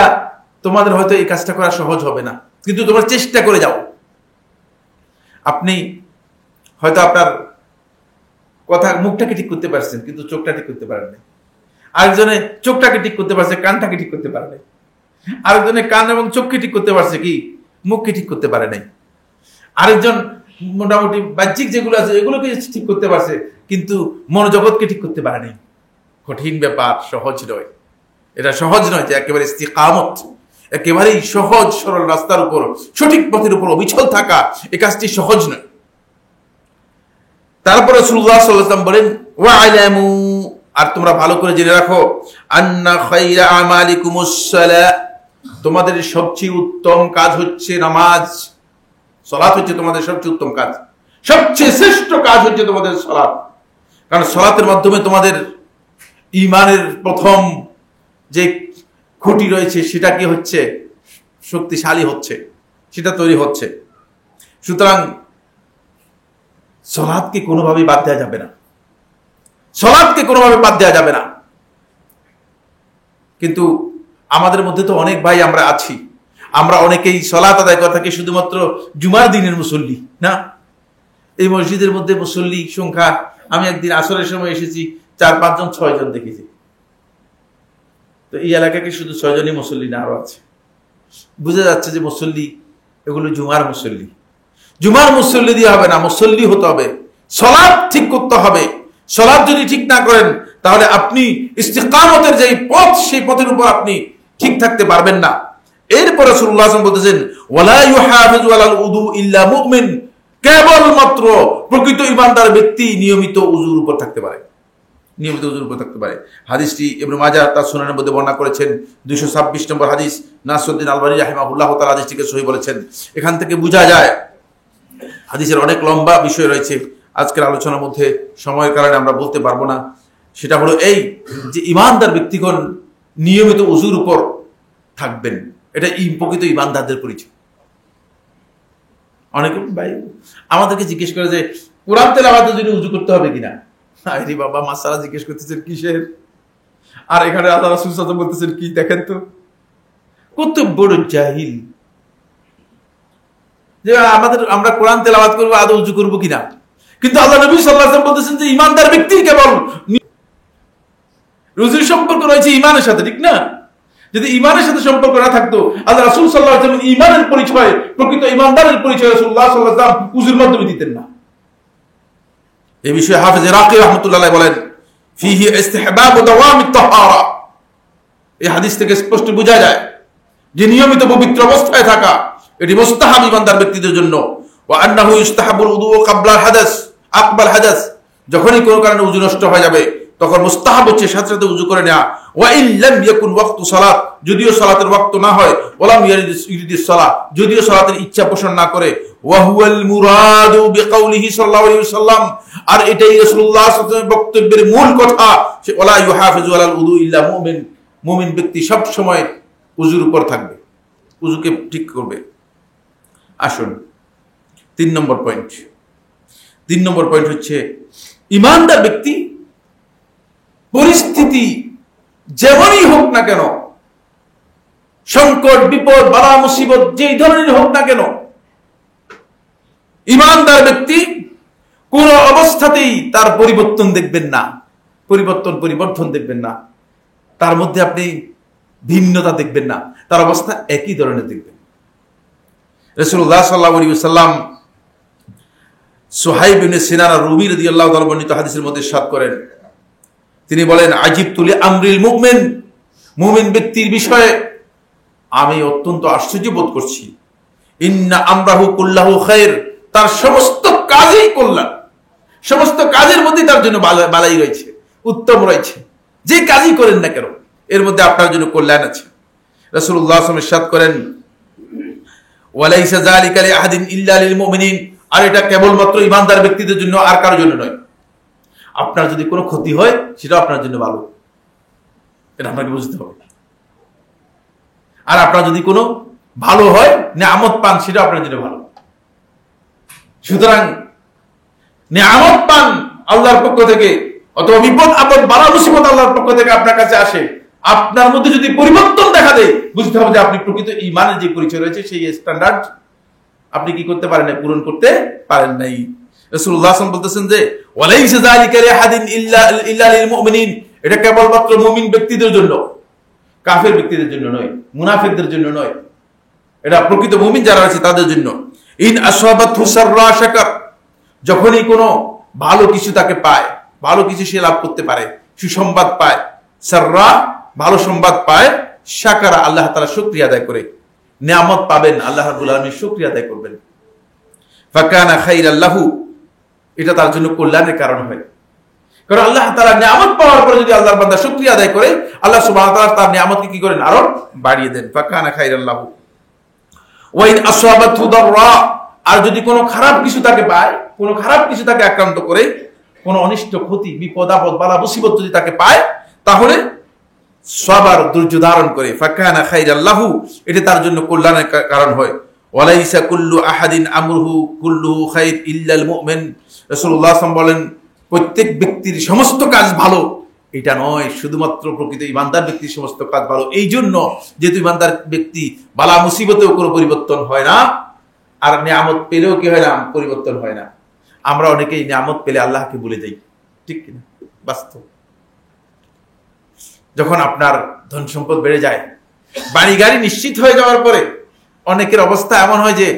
Speaker 1: তোমাদের হয়তো এই কাজটা করা সহজ হবে না, কিন্তু তোমরা চেষ্টা করে যাও। আপনি হয়তো আপনার কথা মুখটাকে ঠিক করতে পারছেন, কিন্তু চোখটা ঠিক করতে পারেন না। আরেকজনে চোখটাকে ঠিক করতে পারছে, কানটাকে ঠিক করতে পারে নাই। আরেকজনে কান এবং চোখকে ঠিক করতে পারছে, কি মুখকে ঠিক করতে পারে নাই। আরেকজন মোটামুটি বাহ্যিক যেগুলো আছে এগুলোকে ঠিক করতে পারছে, কিন্তু মনোজগৎকে ঠিক করতে পারে নাই। কঠিন ব্যাপার, সহজ নয়। এটা সহজ নয় যে একেবারে ইস্তিকামত, একেবারেই সহজ সরল রাস্তার উপর সঠিক পথের উপর অবিচল থাকা, এই কাজটি সহজ নয়। তারপরে রাসূলুল্লাহ সাল্লাল্লাহু আলাইহি ওয়াসাল্লাম বলেন, ওয়া'লামু, আর তোমরা ভালো করে জেনে রাখো, আন্না খায়রা আমালিকুমুস সালাহ, তোমাদের সবচেয়ে উত্তম কাজ হচ্ছে নামাজ। সালাত হচ্ছে তোমাদের সবচেয়ে উত্তম কাজ, সবচেয়ে শ্রেষ্ঠ কাজ হচ্ছে তোমাদের সালাত। কারণ সালাতের মাধ্যমে তোমাদের ঈমানের প্রথম যে খুঁটি রয়েছে সেটা কি হচ্ছে? শক্তিশালী হচ্ছে, সেটা তৈরি হচ্ছে। সুতরাং সালাতকে কোনোভাবেই বাদ দেওয়া যাবে না, সালাতকে কোনোভাবে বাদ দেওয়া যাবে না। কিন্তু আমাদের মধ্যে তো অনেক ভাই আমরা আছি, আমরা অনেকেই সালাত আদায় করে থাকি শুধুমাত্র জুমার দিনের মুসল্লি না। এই মসজিদের মধ্যে মুসল্লি সংখ্যা, আমি একদিন আসরের সময় এসেছি 4-5 জন 6 জন দেখেছি। তো এই এলাকাকে শুধু 6 জনই মুসল্লি না, আরো আছে। বুঝা যাচ্ছে যে মুসল্লি এগুলো জুমার মুসল্লি। জুমার মুসল্লি দিয়ে হবে না, মুসল্লি হতে হবে, সালাত ঠিক করতে হবে। সালাত যদি ঠিক না করেন তাহলে আপনি ইস্তিকামতের যে পথ, সেই পথের উপর আপনি ঠিক থাকতে পারবেন না। এরপর রাসূলুল্লাহ সাল্লাল্লাহু আলাইহি ওয়াসাল্লাম বলতেছেন ওয়ালা ইউহাফিজু আলাল উযু ইল্লা মুমিন, কেবলমাত্র প্রকৃত ঈমানদার ব্যক্তি নিয়মিত উযুর উপর থাকতে পারে, নিয়মিত উযুর উপর থাকতে পারে। হাদিসটি ইবনে মাজাহ তার সুনানের মধ্যে বর্ণনা করেছেন, 226 নম্বর হাদিস। নাসরুদ্দিন আলবানী রাহিমাহুল্লাহ তাআলা হাদিসটিকে সহিহ বলেছেন। এখান থেকে বোঝা যায়, হাদিসের অনেক লম্বা বিষয় রয়েছে, আজকের আলোচনার মধ্যে সময়ের কারণে আমরা বলতে পারবো না। সেটা হলো এই যে ঈমানদার ব্যক্তিগণ নিয়মিত উযুর উপর থাকবেন, এটা প্রকৃত ঈমানদারদের পরিচয়। অনেকে ভাই আমাদেরকে জিজ্ঞেস করে যে কোরআন তেলাওয়াতের জন্য উযু করতে হবে কিনা। আরে বাবা, মাসালা জিজ্ঞেস করতেছেন কিসের, আর এখানে আল্লাহ রাসূল সাল্লাল্লাহু আলাইহি ওয়াসাল্লাম বলতেছেন কি, দেখেন তো কত বড় জাহিল যে আমরা কোরআন তেলাওয়াত করবো, আদৌ উযু করবো কিনা। কিন্তু আল্লাহ নবী সাল্লাল্লাহু আলাইহি ওয়াসাল্লাম বলতেছেন যে ঈমানদার ব্যক্তি কেবল উযুর সম্পর্ক রয়েছে ঈমানের সাথে, ঠিক না? যদি ঈমানের সাথে সম্পর্ক না থাকতো, আল্লাহ রাসূল সাল্লাল্লাহু আলাইহি ওয়াসাল্লাম ঈমানের পরিচয়, প্রকৃত ঈমানদারের পরিচয় রাসূলুল্লাহ সাল্লাল্লাহু আলাইহি ওয়াসাল্লাম উযুর মাধ্যমে দিতেন না। এই বিষয়ে হাফেজ ইরাকি রাহমাতুল্লাহ আলাইহি বলেন ফিহি ইসতিহবাব দাওয়ামিত তাহারা। এই হাদিস থেকে স্পষ্ট বোঝা যায় যে নিয়মিত পবিত্র অবস্থায় থাকা এটি মুস্তাহাব ঈমানদার ব্যক্তিদের জন্য। ওয়া আন্নাহু ইস্তাহাবুল উযু ক্বাবলা হাদাস আকবাল হাদাস, যখনই কোনো কারণে উযু নষ্ট হয়ে যাবে তখন মুস্তাহাব হচ্ছে সাথে সাথে উযু করে নেওয়া। ওয়া ইন লাম ইয়াকুন ওয়াক্তু সালাত, যদিও সালাতের ওয়াক্ত না হয়, ওয়ালাম ইউরিদিস সালাত, যদিও সালাতের ইচ্ছা পোষণ না করে। ওয়া হুয়াল মুরাদু বিকাউলিহি সাল্লাল্লাহু আলাইহি ওয়াসাল্লাম, আর এটাই রাসূলুল্লাহ সাল্লাল্লাহু আলাইহি ওয়াসাল্লামের বক্তব্যের মূল কথা, সে ওয়ালা ইউহাফিজু আলাল উযু ইল্লা মুমিন, মুমিন ব্যক্তি সব সময় উযুর উপর থাকবে, উযুকে ঠিক করবে। আসুন 3 নম্বর পয়েন্ট। 3 নম্বর পয়েন্ট হচ্ছে ঈমানদার ব্যক্তি পরিস্থিতি যেমনই হোক না কেন, সংকট বিপদ বালা মুসিবত যেই ধরনের হোক না কেন, ঈমানদার ব্যক্তি কোন অবস্থাতেই তার পরিবর্তন দেখবেন না, পরিবর্তন দেখবেন না, তার মধ্যে আপনি ভিন্নতা দেখবেন না, তার অবস্থা একই ধরনের দেখবেন। রাসূলুল্লাহ সাল্লাল্লাহু আলাইহি ওয়াসাল্লাম সুহাইব ইবনে সিনান রুমি রাদিয়াল্লাহু তাআলা বর্ণিত হাদিসের মধ্যে ইরশাদ করেন, তিনি বলেন আজিবতু লি আমরিল মুমিন, মুমিন ব্যক্তির বিষয়ে আমি অত্যন্ত আশ্চর্য বোধ করছি। ইন্না আমরাহু কুল্লাহু খায়র, তার সমস্ত কাজই কল্যাণ, সমস্ত কাজের মধ্যে তার জন্য বালাই রয়েছে, উত্তম রয়েছে। যে কাজই করেন না কেন এর মধ্যে আপনার জন্য কল্যাণ আছে। রাসূলুল্লাহ সাল্লাল্লাহু আলাইহি ওয়াসাল্লাম ইরশাদ করেন ওয়ালাইসা যালিকা লিআহাদিন ইল্লা লিল মুমিনিন, আর এটা কেবলমাত্র ঈমানদার ব্যক্তিদের জন্য, আর কারোর জন্য নয়। আপনার যদি কোনো ক্ষতি হয় সেটা আপনার জন্য ভালো, এটা আপনাকে বুঝতে হবে। আর আপনার যদি কোনো ভালো হয়, নিয়ামত পান, সেটা আপনার জন্য ভালো। সুতরাং নিয়ামত পান আল্লাহর পক্ষ থেকে, অথবা বিপদ আপদ বালা মুসিবত আল্লাহর পক্ষ থেকে আপনার কাছে আসে, আপনার মধ্যে যদি পরিবর্তন দেখা দেয়, বুঝতে হবে যে আপনি প্রকৃত ঈমানের যে পরিচয় রয়েছে সেই স্ট্যান্ডার্ড আপনি কি করতে পারেন নাই, পূরণ করতে পারেন নাই। রাসূলুল্লাহ সাল্লাল্লাহু আলাইহি ওয়াসাল্লাম বলতেছেন যে ওয়ালাইসা যালিকা লিআহাদিন ইল্লা লিল মুমিনিন, এটা কেবলমাত্র মুমিন ব্যক্তিদের জন্য, কাফের ব্যক্তিদের জন্য নয়, মুনাফিকদের জন্য নয়, এটা প্রকৃত মুমিন যারা আছে তাদের জন্য। ইন আসাবাতহু সাররা শাকার, যখনই কোনো ভালো কিছু তাকে পায়, ভালো কিছু সে লাভ করতে পারে, সুসংবাদ পায়, সাররা ভালো সংবাদ পায়, শাকারা আল্লাহ তাআলা শুকরিয়া আদায় করে, নিয়ামত পাবেন আল্লাহ রাব্বুল আলামিন শুকরিয়া আদায় করবেন। ফাকানা খাইরাল লাহু, এটা তার জন্য কল্যাণের কারণ হয়। কারণ আল্লাহ তাআলা নিয়ামত পাওয়ার পরে যদি আল্লাহর বান্দা শুকরিয়া আদায় করে, আল্লাহ সুবহানাহু ওয়া তাআলা তার নিয়ামতকে কি করেন, আরো বাড়িয়ে দেন। ফাকানা খাইরাল লাহু। ওয়া ইন আসাবাতহু দাররা, আর যদি কোনো খারাপ কিছু তাকে পায়, কোনো খারাপ কিছু তাকে আক্রান্ত করে, কোনো অনিষ্ট ক্ষতি বিপদ আপদ বালা মুসিবত যদি তাকে পায়, তাহলে সবার ধৈর্য ধারণ করে, ফাকানা খাইরাল লাহু, এটা তার জন্য কল্যাণের কারণ হয়। ওয়ালাইসা কুল্লু আহাদিন আমরুহু কুল্লুহু খাইর ইল্লাল মুমিন, রাসূলুল্লাহ সাল্লাল্লাহু আলাইহি ওয়াসাল্লাম বলেন প্রত্যেক ব্যক্তির সমস্ত কাজ ভালো এটা নয়, শুধুমাত্র প্রকৃত ঈমানদার ব্যক্তির সমস্ত কাজ ভালো। এই জন্য যেহেতু ঈমানদার ব্যক্তি বালা মুসিবতেও কোনো পরিবর্তন হয় না, আর নিয়ামত পেলেও কি হয় না, পরিবর্তন হয় না। আমরা অনেকেই নিয়ামত পেলে আল্লাহকে ভুলে যাই, ঠিক কিনা? বাস্তব। যখন আপনার ধন সম্পদ বেড়ে যায়, বাড়ি গাড়ি নিশ্চিত হয়ে যাওয়ার পরে অনেকের অবস্থা এমন হয় যে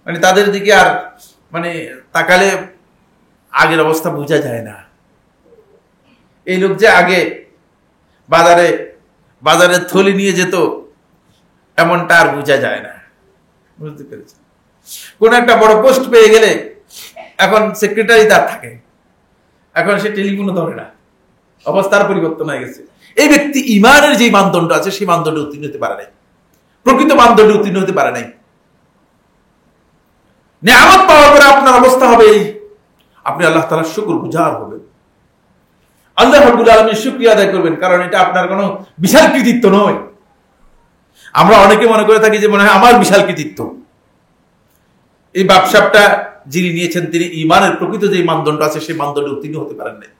Speaker 1: মানে তাদের দিকে আর মানে তাকালে আগের অবস্থা বোঝা যায় না। এই লোক যে আগে বাজারে থলি নিয়ে যেত, এমনটা আর বোঝা যায় না। বুঝতে পেরেছি? কোন একটা বড় পোস্ট পেয়ে গেলে এখন সেক্রেটারি তার থাকে, এখন সে টেলিফোনও ধরে না, অবস্থার পরিবর্তন হয়ে গেছে। এই ব্যক্তি ইমানের যে মানদণ্ড আছে সেই মানদণ্ডে উত্তীর্ণ হতে পারে নাই, প্রকৃত মানদণ্ডে উত্তীর্ণ হতে পারে নাই। নিয়ামত পাওয়ার পরে আপনার অবস্থা হবে এই, আপনি আল্লাহ তাআলার শুকর গুজার হবেন, আল্লাহ রাব্বুল আলামিনের শুকরিয়া আদায় করবেন, কারণ এটা আপনার কোনো বিশাল কৃতিত্ব নয়। আমরা অনেকে মনে করে থাকি যে মনে হয় আমার বিশাল কৃতিত্ব। এই ব্যবসাটা যিনি নিয়েছেন তিনি ইমানের প্রকৃত যে মানদণ্ড আছে সেই মানদণ্ডে উত্তীর্ণ হতে পারেন নাই।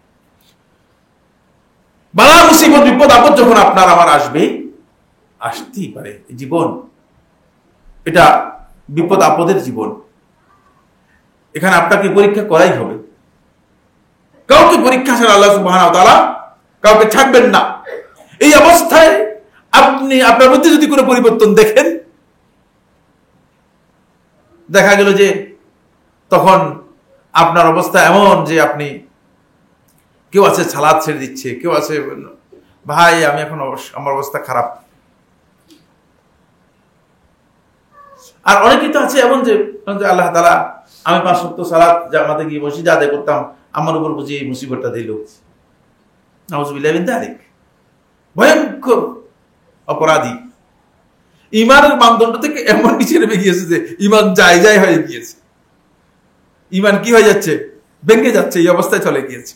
Speaker 1: বালা মুসিবত বিপদ আপদ যখন আপনার আমার আসবে, আসতেই পারে, জীবন এটা বিপদ আপদের জীবন, এখানে আপনাকে পরীক্ষা করাই হবে। কাউকে পরীক্ষা ছাড়া আল্লাহ সুবহানাহু ওয়া তাআলা কাউকে ছাড়বেন না। এই অবস্থায় আপনি আপনার মধ্যে যদি কোনো পরিবর্তন দেখেন, দেখা গেল যে তখন আপনার অবস্থা এমন যে আপনি, কেউ আছে সালাদ ছেড়ে দিচ্ছে, কেউ আছে ভাই আমি এখন আমার অবস্থা খারাপ, আর অনেকেই তো আছে এমন যে আল্লাহ তাআলা আমি 5 ওয়াক্ত সালাত জামাতে গিয়ে মসজিদে আদায় করতাম, আমার উপর বুঝি এই মুসিবতটা দিল। নাউযুবিল্লাহি মিন যালিক, ভয়ঙ্কর অপরাধী। ইমানের মানদণ্ড থেকে এমন নিচে নেমে গিয়েছে যে ইমান যায় হয়ে গিয়েছে, ইমান কি হয়ে যাচ্ছে, ভেঙে যাচ্ছে, এই অবস্থায় চলে গিয়েছে।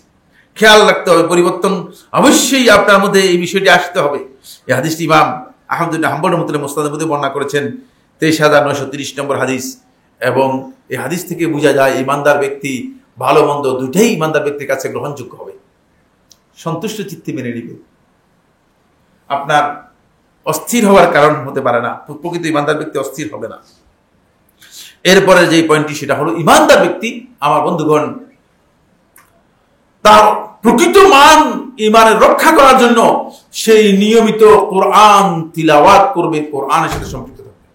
Speaker 1: খেয়াল রাখতে হবে, পরিবর্তন অবশ্যই আপনার মধ্যে এই বিষয়টি আসতে হবে। এই হাদিসটি ইমাম আহমদ ইবনে হাম্বল রাহমাতুল্লাহ মুসনাদের মধ্যে বর্ণনা করেছেন, 23,930 নম্বর হাদিস। এবং এই হাদিস থেকে বোঝা যায় ইমানদার ব্যক্তি ভালো মন্দ দুইটাই ইমানদার ব্যক্তির কাছে গ্রহণযোগ্য হবে, সন্তুষ্ট চিত্তে মেনে নিবে। আপনার অস্থির হওয়ার কারণ হতে পারে না, প্রকৃত ইমানদার ব্যক্তি অস্থির হবে না। এরপরে যে পয়েন্টটি সেটা হলো ইমানদার ব্যক্তি আমার বন্ধুগণ তার প্রকৃত মান ইমানের রক্ষা করার জন্য সেই নিয়মিত কোরআন তিলাওয়াত করবে, কোরআনের সাথে সম্পৃক্ত থাকবে।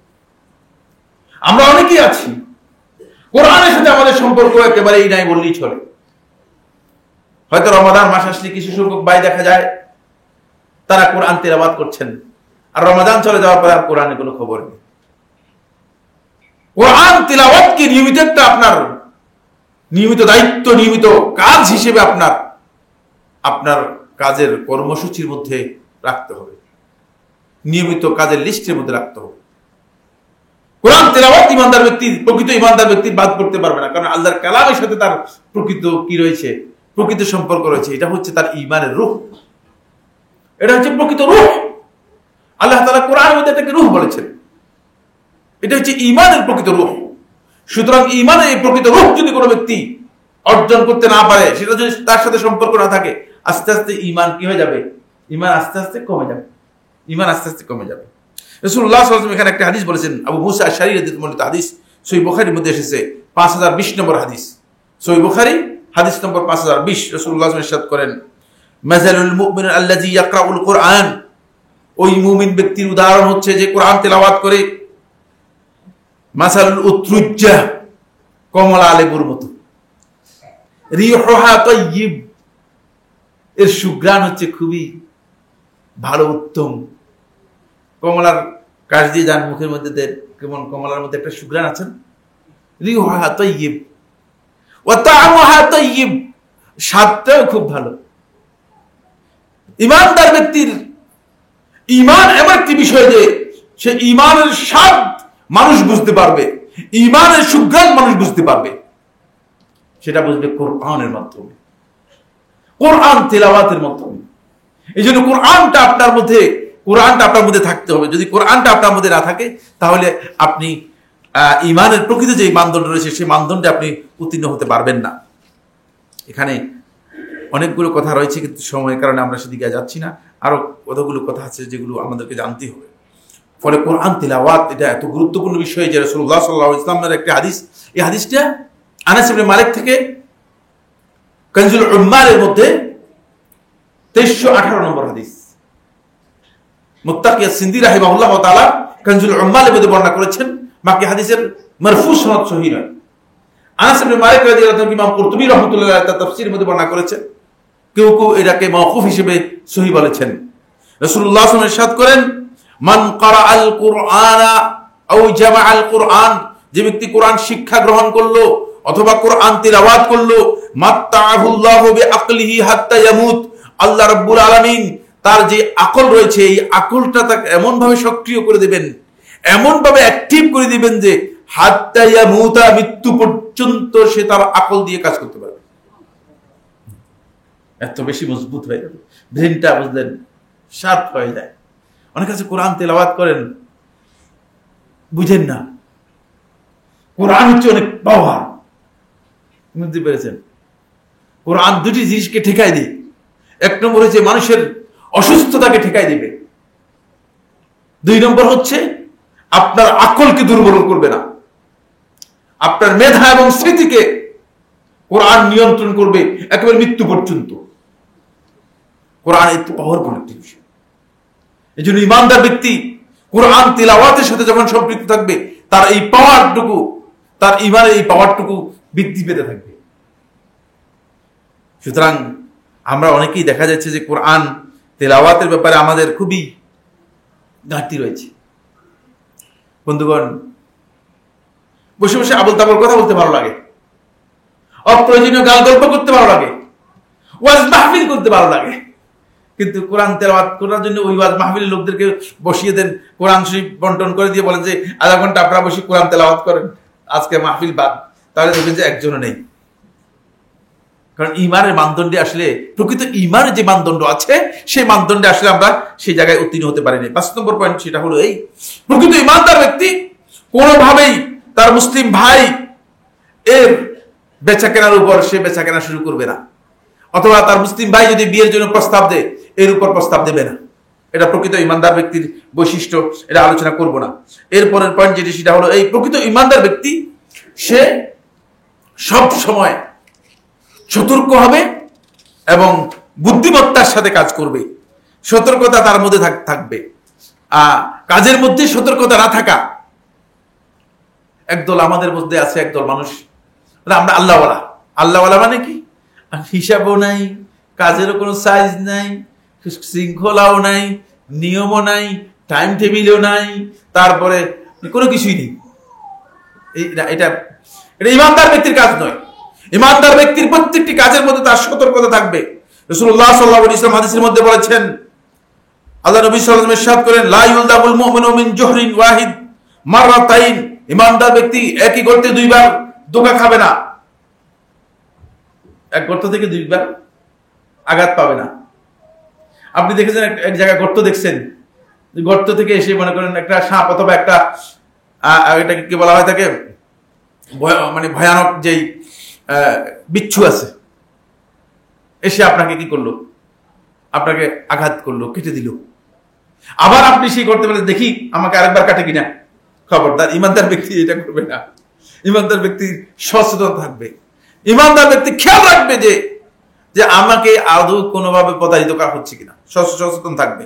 Speaker 1: আমরা অনেকেই আছি কোরআনের সাথে আমাদের সম্পর্ক একেবারেই নাই বললেই চলে। হয়তো রমাদান মাস আসলে কিছু সংখ্যক ভাই দেখা যায় তারা কোরআন তিলাওয়াত করছেন, আর রমাদান চলে যাওয়ার পরে আর কোরআনের কোনো খবর নেই। কোরআন তিলাওয়াতকে নিয়মিত একটা আপনার নিয়মিত দায়িত্ব, নিয়মিত কাজ হিসেবে আপনার কাজের কর্মসূচির মধ্যে রাখতে হবে, নিয়মিত কাজের লিস্টের মধ্যে রাখতে হবে। কোরআন তিলাওয়াত ইমানদার ব্যক্তির, প্রকৃত ইমানদার ব্যক্তির বাদ করতে পারবে না, কারণ আল্লাহর কালামের সাথে তার প্রকৃত কি রয়েছে, প্রকৃত সম্পর্ক রয়েছে। এটা হচ্ছে তার ঈমানের রূহ, এটা হচ্ছে প্রকৃত রূহ। আল্লাহ তাআলা কোরআনের মধ্যে এটাকে রূহ বলেছেন, এটা হচ্ছে ঈমানের প্রকৃত রূহ। সুতরাং ঈমানের এই প্রকৃত রূহ যদি কোনো ব্যক্তি অর্জন করতে না পারে, সেটা যদি তার সাথে সম্পর্ক না থাকে, আস্তে আস্তে ঈমান কি হয়ে যাবে, ঈমান আস্তে আস্তে কমে যাবে, ঈমান আস্তে আস্তে কমে যাবে। রাসূলুল্লাহ সাল্লাল্লাহু আলাইহি ওয়াসাল্লাম এখানে একটা হাদিস বলেছেন, আবু মুসা আশআরী রাদিয়াল্লাহু হাদিস, সহিহ বুখারীর মধ্যে এসেছে 5020 নম্বর হাদিস, সহিহ বুখারী হাদিস নম্বর 5020। রাসূলুল্লাহ সাল্লাল্লাহু আলাইহি ওয়াসাল্লাম ইরশাদ করেন, মাযালুল মুমিন আল্লাযী ইয়াকরাউল কুরআন, ওই মুমিন ব্যক্তির উদাহরণ হচ্ছে যে কোরআন তেলাওয়াত করে, মাসালুল উতরুজ্জা, কমলা লেবুর মতো, রিহুহা তাইয়্যিব, এর সুঘ্রাণ হচ্ছে খুবই ভালো, উত্তম। কমলার কাশ দিয়ে যান মুখের মধ্যে দেন, কেমন কমলার মধ্যে একটা সুঘ্রাণ আছে, রিহুহা তাইয়্যিব ওয়া তা'মুহা তাইয়্যিব, স্বাদটাও খুব ভালো। ইমানদার ব্যক্তির ঈমান এমন একটি বিষয় যে সে ঈমানের স্বাদ মানুষ বুঝতে পারবে, ঈমানের সুঘ্রাণ মানুষ বুঝতে পারবে, সেটা বুঝবে কোরআনের মাধ্যমে, কোরআন তিলাওয়াতের মাধ্যমে। এই জন্য কোরআনটা আপনার মধ্যে থাকতে হবে। যদি কোরআনটা আপনার মধ্যে না থাকে, তাহলে আপনি ঈমানের প্রকৃত যে মানদণ্ড রয়েছে সেই মানদণ্ডে আপনি উত্তীর্ণ হতে পারবেন না। এখানে অনেকগুলো কথা রয়েছে, কিন্তু সময়ের কারণে আমরা সেদিকে যাচ্ছি না। আরো কতগুলো কথা আছে যেগুলো আমাদেরকে জানতে হবে। ফলে কোরআন তিলাওয়াত এটা এত গুরুত্বপূর্ণ বিষয় যে রাসূলুল্লাহ সাল্লাল্লাহু আলাইহি ওয়াসাল্লামের একটা হাদিস, এই হাদিসটা আনাস ইবনে মালিক থেকে, কানজুল উম্মালের মধ্যে 2318 নম্বর হাদিস। মুত্তাকি আস-সিন্দি রাহিমাহুল্লাহ তাআলা কানজুল উম্মালের মধ্যে বর্ণনা করেছেন, বাকি হাদিসের মারফু সনদ সহিহ নয়। আনাস ইবনে মালিক রাদিয়াল্লাহু আনহু, ইমাম কুরতুবী রাহমাতুল্লাহ আলাইহি তার তাফসীরের মধ্যে বর্ণনা করেছেন, কেউ কেউ এটাকে মাওকুফ হিসেবে সহিহ বলেছেন। রাসূলুল্লাহ সাল্লাল্লাহু আলাইহি ওয়াসাল্লাম ইরশাদ করেন, মান ক্বারাআল কুরআনা আও জামাআল কুরআন, যে ব্যক্তি কোরআন শিক্ষা গ্রহণ করলো অথবা কোরআন তিলাওয়াত করলো, মাত্তাআহুল্লাহু বিআকলিহি হাত্তা ইয়ামুত, আল্লাহ রাব্বুল আলামিন তার যে আকল রয়েছে এই আকলটা তাকে এমন ভাবে সক্রিয় করে দিবেন, এমন ভাবে অ্যাক্টিভ করে দিবেন যে হাত্তা ইয়ামুতা, মৃত্যু পর্যন্ত সে তার আকল দিয়ে কাজ করতে পারবে। এত বেশি মজবুত হয়ে যাবে, ব্রেনটা বুঝলেন শার্প হয়ে যায়। অনেক কাছে কোরআন তেলাওয়াত করেন, বুঝেন না কোরআন হচ্ছে অনেক পাওয়ার। বুঝতে পেরেছেন? কোরআন দুটি জিনিসকে ঠেকাই দিই। এক নম্বর হচ্ছে মানুষের অসুস্থতাকে ঠেকাই দিবে, দুই নম্বর হচ্ছে আপনার আকলকে দুর্বল করবে না, আপনার মেধা এবং স্মৃতিকে কোরআন নিয়ন্ত্রণ করবে একেবারে মৃত্যু পর্যন্ত। কোরআন এত পাওয়ারফুল একটি বিষয়। এই জন্য ইমানদার ব্যক্তি কোরআন তিলাওয়াতের সাথে যখন সম্পৃক্ত থাকবে, তার এই পাওয়ারটুকু, তার ইমানের এই পাওয়ারটুকু বৃদ্ধি পেতে থাকবে। সুতরাং আমরা অনেকেই দেখা যাচ্ছে যে কোরআন তেলাওয়াতের ব্যাপারে আমাদের খুবই ঘাটতি রয়েছে। বন্ধুগণ, বসে বসে আবল তাবল কথা বলতে ভালো লাগে, অপ্রয়োজনীয় গাল গল্প করতে ভালো লাগে, ওয়াজ মাহফিল করতে ভালো লাগে, কিন্তু কোরআন তেলাওয়াত করার জন্য ওই ওয়াজ মাহফিলের লোকদেরকে বসিয়ে দেন, কোরআন শরীফ বন্টন করে দিয়ে বলেন যে আধা ঘন্টা আপনারা বসে কোরআন তেলাওয়াত করেন, আজকে মাহফিল বাদ। তাহলে দেখবেন যে একজনও নেই। কারণ ইমানের মানদণ্ডে আসলে, প্রকৃত ইমানের যে মানদণ্ড আছে সেই মানদণ্ডে আসলে আমরা সেই জায়গায় উত্তীর্ণ হতে পারিনি। 5 নম্বর পয়েন্ট সেটা হলো এই, প্রকৃত ইমানদার ব্যক্তি কোনোভাবেই তার মুসলিম ভাই এর বেচা কেনার উপর সে বেচা কেনা শুরু করবে না, অথবা তার মুসলিম ভাই যদি বিয়ের জন্য প্রস্তাব দেয় এর উপর প্রস্তাব দেবে না। এটা প্রকৃত ইমানদার ব্যক্তির বৈশিষ্ট্য, এটা আলোচনা করব না। এরপরের পয়েন্ট যেটি সেটা হলো এই, প্রকৃত ইমানদার ব্যক্তি সে সব সময় সতর্ক হবে এবং বুদ্ধিমত্তার সাথে কাজ করবে। সতর্কতা তার মধ্যে থাকবে। কাজের মধ্যে সতর্কতা না থাকা, একদল আমাদের মধ্যে আছে, একদল মানুষ আমরা আল্লাহওয়ালা। আল্লাহওয়ালা মানে কি? হিসাবও নাই, কাজেরও কোনো সাইজ নাই, শৃঙ্খলাও নাই, নিয়মও নাই, টাইম টেবিলও নাই, তারপরে কোনো কিছুই নেই। এটা ইমানদার ব্যক্তির কাজ নয়। ইমানদার ব্যক্তির প্রত্যেকটি কাজের মধ্যে তার সতর্কতা থাকবে। রাসূলুল্লাহ সাল্লাল্লাহু আলাইহি ওয়াসাল্লাম হাদিসের মধ্যে বলেছেন, আল্লাহ নবী সাল্লাল্লাহু আলাইহি ওয়াসাল্লাম ইরশাদ করেন, লা ইউলদাবুল মুমিনু মিন জুহরিন ওয়াহিদ মাররাতাইন, ইমানদার ব্যক্তি একই গর্তে দুইবার ধোঁকা খাবে না, এক গর্ত থেকে দুইবার আঘাত পাবে না। আপনি দেখেছেন এক জায়গায় গর্ত দেখছেন, গর্ত থেকে এসে মনে করেন একটা সাপ অথবা একটা এটাকে কি বলা হয় থাকে, মানে ভয়ানক যেই বিচ্ছু আছে, এসে আপনাকে কি করলো, আপনাকে আঘাত করলো, কেটে দিল। আবার আপনি সেই করতে বলে দেখি আমাকে আরেকবার কাটে কিনা। খবরদার, ইমানদার ব্যক্তি এটা করবে না। ইমানদার ব্যক্তি সচেতন থাকবে। ইমানদার ব্যক্তি খেয়াল রাখবে যে আমাকে আদৌ কোনোভাবে প্রতারিত করা হচ্ছে কিনা, সচেতন থাকবে।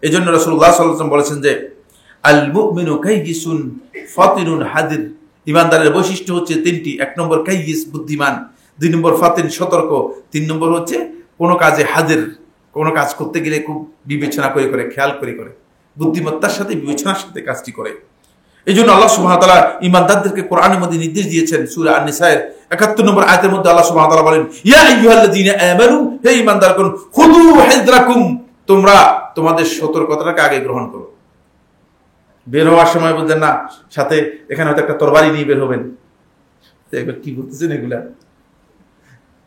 Speaker 1: এই জন্য রাসূলুল্লাহ সাল্লাল্লাহু আলাইহি ওয়াসাল্লাম বলেছেন যে আল মুমিনু কাইয়িসুন ফাতিনুন হাদির, ইমানদারের বৈশিষ্ট্য হচ্ছে তিনটি। 1 নম্বর কাইয়িস, বুদ্ধিমান; 2 নম্বর ফাতিন, সতর্ক; 3 নম্বর হচ্ছে কোনো কাজে হাজির, কোনো কাজ করতে গেলে খুব বিবেচনা করে খেয়াল করে বুদ্ধিমত্তার সাথে বিবেচনার সাথে কাজটি করে। এই জন্য আল্লাহ সুবহানাহু ওয়া তাআলা ইমানদারদেরকে কোরআনের মধ্যে নির্দেশ দিয়েছেন। সূরা আন-নিসায়ের 71 নম্বর আয়াতের মধ্যে আল্লাহ সুবহানাহু ওয়া তাআলা বলেন, ইয়া আইয়ুহাল্লাযীনা আমানু, হে ইমানদারগণ, খুযু হিযরাকুম, তোমরা তোমাদের সতর্কতাটাকে আগে গ্রহণ করো। বের হওয়ার সময় বলছেন না সাথে এখানে হয়তো একটা তরবারি নিয়ে বের হবেন। কি বলতেছেন এগুলা?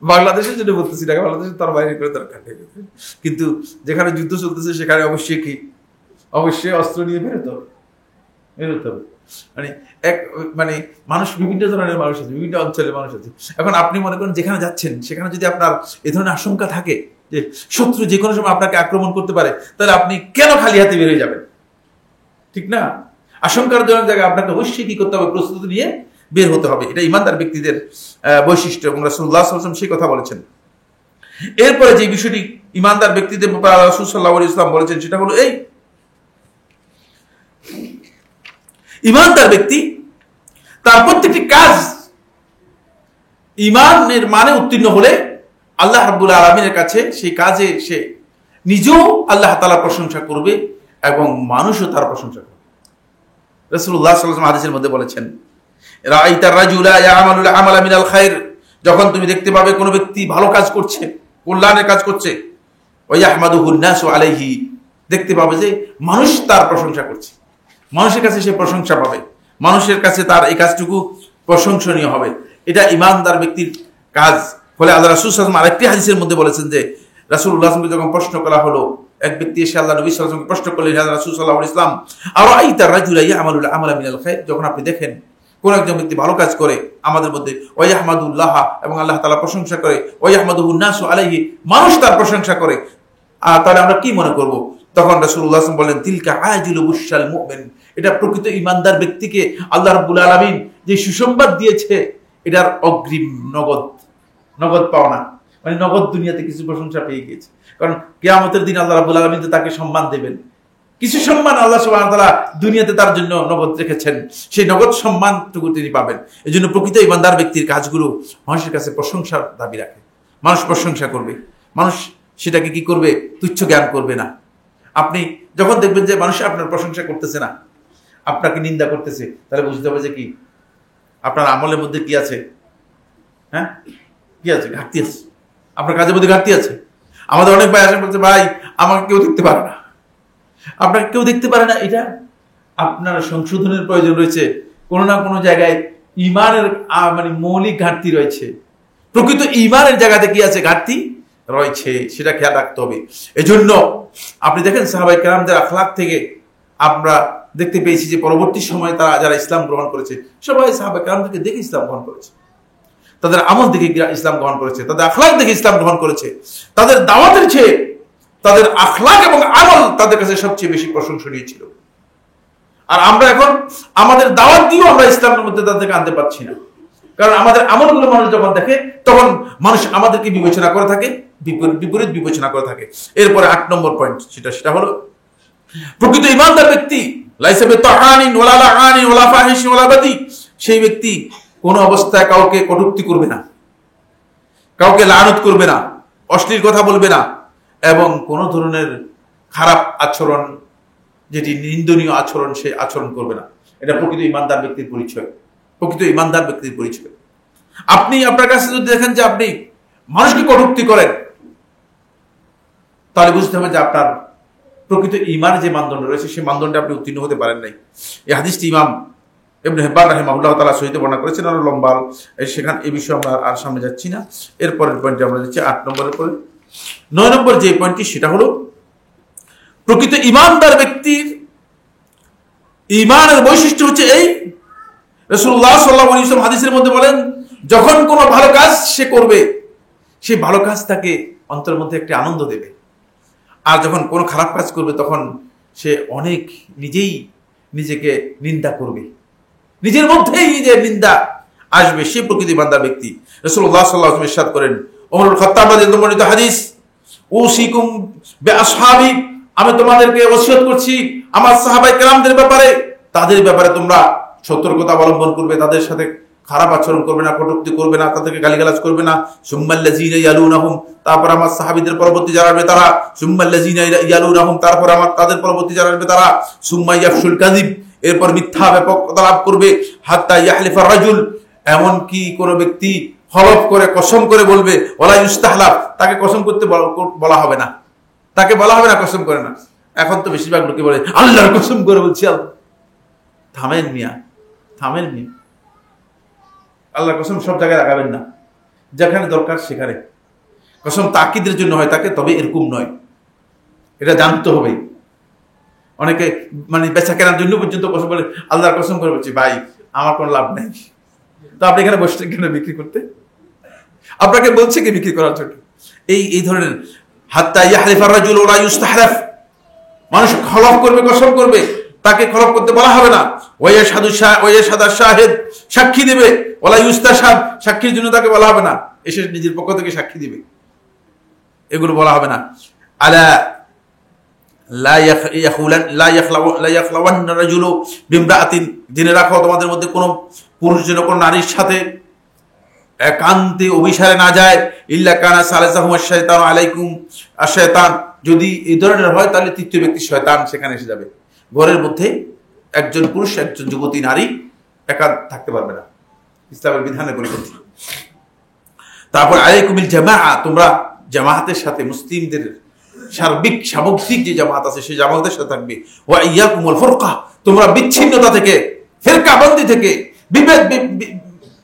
Speaker 1: বাংলাদেশের জন্য বলতেছি না, বাংলাদেশের তরবারি করে দরকার নেই, কিন্তু যেখানে যুদ্ধ চলতেছে সেখানে অবশ্যই অস্ত্র নিয়ে বেরোতে হবে। মানে মানুষ বিভিন্ন ধরনের মানুষ আছে, বিভিন্ন অঞ্চলের মানুষ আছে। এখন আপনি মনে করেন যেখানে যাচ্ছেন সেখানে যদি আপনার এ ধরনের আশঙ্কা থাকে যে শত্রু যে কোনো সময় আপনাকে আক্রমণ করতে পারে, তাহলে আপনি কেন খালি হাতে বের হয়ে যাবেন? ঠিক না? আশঙ্কার জনক জায়গায় আপনাকে অবশ্যই কি করতে হবে, প্রস্তুতি নিয়ে বের হতে হবে। এটা ইমানদার ব্যক্তিদের বৈশিষ্ট্য এবং রাসূলুল্লাহ সাল্লাল্লাহু আলাইহি ওয়াসাল্লাম সেই কথা বলেছেন। এরপরে যে বিষয়টি ইমানদার ব্যক্তিদের ব্যাপারে রাসূল সাল্লাল্লাহু আলাইহি ওয়াসাল্লাম বলেছেন সেটা হলো এই, ইমানদার ব্যক্তি তার প্রত্যেকটি কাজ ইমানের মানে উত্তীর্ণ হলে আল্লাহ রাব্বুল আলামিনের কাছে সেই কাজে সে নিজেও আল্লাহ তাআলার প্রশংসা করবে এবং মানুষও তার প্রশংসা করবে। রাসূলুল্লাহ সাল্লাল্লাহু আলাইহি ওয়াসাল্লাম হাদিসের মধ্যে বলেছেন, রাআইতার রাজুলা ইয়ামালুল আমালা মিনাল খায়র, যখন তুমি দেখতে পাবে কোনো ব্যক্তি ভালো কাজ করছে, কল্যাণের কাজ করছে, ওয়া ইয়াহমাদুহুন নাসু আলাইহি, দেখতে পাবে যে মানুষ তার প্রশংসা করছে, মানুষের কাছে সে প্রশংসা পাবে, মানুষের কাছে তার এই কাজটুকু প্রশংসনীয় হবে। এটা ঈমানদার ব্যক্তির কাজ। ফলে আল্লাহ রাসূল সাল্লাল্লাহু আলাইহি ওয়াসাল্লাম আরেকটি হাদিসের মধ্যে বলেছেন যে, রাসূলুল্লাহ সাল্লাল্লাহু আলাইহি ওয়াসাল্লামকে যখন প্রশ্ন করা হলো, এক ব্যক্তি এসে আল্লাহ নবী সাল্লাল্লাহু আলাইহি ওয়াসাল্লামকে প্রশ্ন করলেন, ইয়া রাসূল সাল্লাল্লাহু আলাইহি ওয়াসাল্লাম, আরাআইতা রাজুলা ইয়ামালুল আমালা মিনাল খায়র, যখন আপনি দেখেন কোন একজন ব্যক্তি ভালো কাজ করে আমাদের মধ্যে, ওয়া ইয়াহমাদুল্লাহ, এবং আল্লাহ তাআলা প্রশংসা করে, ওয়া ইয়াহমাদুহুন নাসু আলাইহি, মানুষ তার প্রশংসা করে, তাহলে আমরা কি মনে করব? তখন রাসূলুল্লাহ সাল্লাল্লাহু আলাইহি ওয়াসাল্লাম বলেন, তিলকা আজিলু বুশরাল মুমিন, এটা প্রকৃত ঈমানদার ব্যক্তিকে আল্লাহ রাব্বুল আলামিন যে সুসংবাদ দিয়েছে, এটার অগ্রিম নগদ পাওনা, মানে নগদ দুনিয়াতে কিছু প্রশংসা পেয়ে গিয়েছে। কারণ কিয়ামতের দিন আল্লাহ রাব্বুল আলামিন তো তাকে সম্মান দেবেন, কিছু সম্মান আল্লাহ সুবহানাহু ওয়া তাআলা দুনিয়াতে তার জন্য নগদ রেখেছেন, সেই নগদ সম্মানটুকু তিনি পাবেন। এই জন্য প্রকৃত ঈমানদার ব্যক্তির কাজগুলো মানুষের কাছে প্রশংসার দাবি রাখে, মানুষ প্রশংসা করবে, মানুষ সেটাকে কি করবে? তুচ্ছ জ্ঞান করবে না। আপনি যখন দেখবেন যে মানুষ আপনার প্রশংসা করতেছে না, আপনাকে নিন্দা করতেছে, তাহলে বুঝতে হবে যে কি আপনার আমলের মধ্যে কি আছে, হ্যাঁ কি আছে? ঘাটতি আছে, আপনার কাজের মধ্যে ঘাটতি আছে। আমাদের অনেক ভাই আসে বলছে, ভাই আমাকে কেউ দেখতে পারে না, আপনাকে কেউ দেখতে পারে না, এটা আপনার সংশোধনের প্রয়োজন রয়েছে। কোনো না কোনো জায়গায় ঈমানের মানে মৌলিক ঘাটতি রয়েছে, প্রকৃত ঈমানের জায়গাতে কি আছে? ঘাটতি রয়েছে, সেটা খেয়াল রাখতে হবে। এজন্য আপনি দেখেন সাহাবায়ে কেরামদের আখলাক থেকে আমরা দেখতে পেয়েছি যে পরবর্তী সময়ে তারা যারা ইসলাম গ্রহণ করেছে, সবাই সাহাবায়ে কেরাম থেকে দেখে ইসলাম গ্রহণ করেছে, তাদের আমল দেখে ইসলাম গ্রহণ করেছে, তাদের আখলাক দেখে ইসলাম গ্রহণ করেছে। তাদের দাওয়াতের চেয়ে তাদের আখলাক এবং আমল তাদের কাছে সবচেয়ে বেশি প্রশংসনীয় ছিল। আর আমরা এখন আমাদের দাওয়াত দিয়েও আমরা ইসলামের মধ্যে তাদেরকে আনতে পারছি না, কারণ আমাদের আমলগুলো মানুষ যখন দেখে তখন মানুষ আমাদেরকে বিবেচনা করে থাকে, বিপরীত বিবেচনা করে থাকে। এরপরে 8 নম্বর পয়েন্ট, সেটা হলো প্রকৃত ঈমানদার ব্যক্তি লাইসা বিতাআনিন ওয়ালা লাআনিন ওয়ালা ফাহিশ ওয়ালা বাদি, সেই ব্যক্তি কোন অবস্থায় কাউকে কটূক্তি করবে না, কাউকে লানত করবে না, অশ্লীল কথা বলবে না, এবং কোন ধরনের খারাপ আচরণ, যেটি নিন্দনীয় আচরণ, সেই আচরণ করবে না। এটা প্রকৃত ঈমানদার ব্যক্তির পরিচয়, প্রকৃত ঈমানদার ব্যক্তির পরিচয়। আপনি আপনার কাছে যদি দেখেন যে আপনি মানুষকে কটূক্তি করেন, তাহলে বুঝতে হবে যে আপনার প্রকৃত ঈমানের যে মানদণ্ড রয়েছে, সেই মানদণ্ডে আপনি উত্তীর্ণ হতে পারেন নাই। এই হাদিসটি ইমাম ইবনে হিব্বান রাহিমাহুল্লাহ তাআলা সহিত বর্ণনা করেছেন, আরো লম্বা, সেখানে এই বিষয়ে আমরা আর সামনে যাচ্ছি না। এরপরের পয়েন্টে আমরা যাচ্ছি 8 নম্বরের পরে। 9 নম্বর যে পয়েন্টটি, সেটা হলো প্রকৃত ঈমানদার ব্যক্তির ঈমানের বৈশিষ্ট্য হচ্ছে এই, রাসূলুল্লাহ সাল্লাল্লাহু আলাইহি ওয়াসাল্লাম হাদিসের মধ্যে বলেন, যখন কোনো ভালো কাজ সে করবে, সেই ভালো কাজ তাকে অন্তরের মধ্যে একটি আনন্দ দেবে। আর যখন কোনো খারাপ কাজ করবে, তখন সে অনেক নিজেই নিজেকে নিন্দা করবে, নিজের মধ্যেই নিজের নিন্দা আসবে। সে প্রকৃত ঈমানদার ব্যক্তি। রাসূলুল্লাহ সাল্লাল্লাহু আলাইহি ওয়াসাল্লাম ইরশাদ করেন, ওমর খাত্তাব রাদিয়াল্লাহু আনহু হাদিস, উসিকুম বিআসহাবি, আমি তোমাদেরকে ওসিয়ত করছি আমার সাহাবায়ে কেরামদের ব্যাপারে, তাদের ব্যাপারে তোমরা সতর্কতা অবলম্বন করবে, তাদের সাথে খারাপ আচরণ করবে না, কটূক্তি করবে না, তাদেরকে গালিগালাজ করবে না। সুম্মাল্লাযিনা ইয়ালুনাহুম, তারপর আমার সাহাবীদের পরবর্তী যারা আসবে তারা, সুম্মাল্লাযিনা ইয়ালুনাহুম, তারপর আমার তাদের পরবর্তী যারা আসবে তারা, সুম্মা ইয়াফশুল কাযিব, এরপর মিথ্যা ব্যাপকতা লাভ করবে, হাত্তা ইয়াহলিফার রাজুল, এমন কি কোন ব্যক্তি হলফ করে কসম করে বলবে, ওয়ালা ইস্তাহলাফ, তাকে কসম করতে বলা হবে না, তাকে বলা হবে না কসম করে না। এখন তো বেশিরভাগ লোকে বলে আল্লাহর কসম করে বলছি। থামেন মিয়া, থামেন মিয়া, আল্লাহর কসম সব জায়গায় লাগাবেন না, যেখানে দরকার সেখানে। কসম তাকিদের জন্য হয় তাকে, তবে এরকম নয়, এটা জানতে হবে। অনেকে মানে বেচা কেনার জন্য পর্যন্ত কসম বলে, আল্লাহর কসম করে বলছি ভাই আমার কোনো লাভ নাই, তো আপনি এখানে বসছেন কেন বিক্রি করতে? আপনাকে বলছে কি বিক্রি করার জন্য? এই ধরনের হাত্তা ইয়াহলিফার রাজুল ওয়া লা ইস্তাহলাফ, মানুষ খলফ করবে, কসম করবে, তাকে খলফ করতে বলা হবে না। ওয়াইয়াশহাদু শাহিদ, সাক্ষী দেবে, ওয়া লা ইস্তাশহাদ, সাক্ষীর জন্য তাকে বলা হবে না, এসে নিজের পক্ষ থেকে সাক্ষী দিবে, এগুলো বলা হবে না। আলা লা ইয়াখলাওয়ান্না রাজুলু বিমরাআতিন, জেনে রাখো তোমাদের মধ্যে কোনো পুরুষ যেন কোনো নারীর সাথে একান্তে অভিসারে না যায়, ইল্লা কানা সালাসাহুম আশ-শাইতানু আলাইকুম, আর শয়তান যদি এই ধরনের হয় তাহলে তৃতীয় ব্যক্তি শয়তান সেখানে এসে যাবে। ঘরের মধ্যে একজন পুরুষ একজন যুবতী নারী একা থাকতে পারবে না, ইসলামের বিধানের পরিপন্থী। তারপর আলাইকুমিল জামাআ, তোমরা জামায়াতের সাথে, মুসলিমদের সামগ্রিক যে জামাত আছে সেই জামাতের সাথে থাকবে। ওয়া ইয়াকুমুল ফুরকা, তোমরা বিচ্ছিন্নতা থেকে, ফিরকাবন্দি থেকে,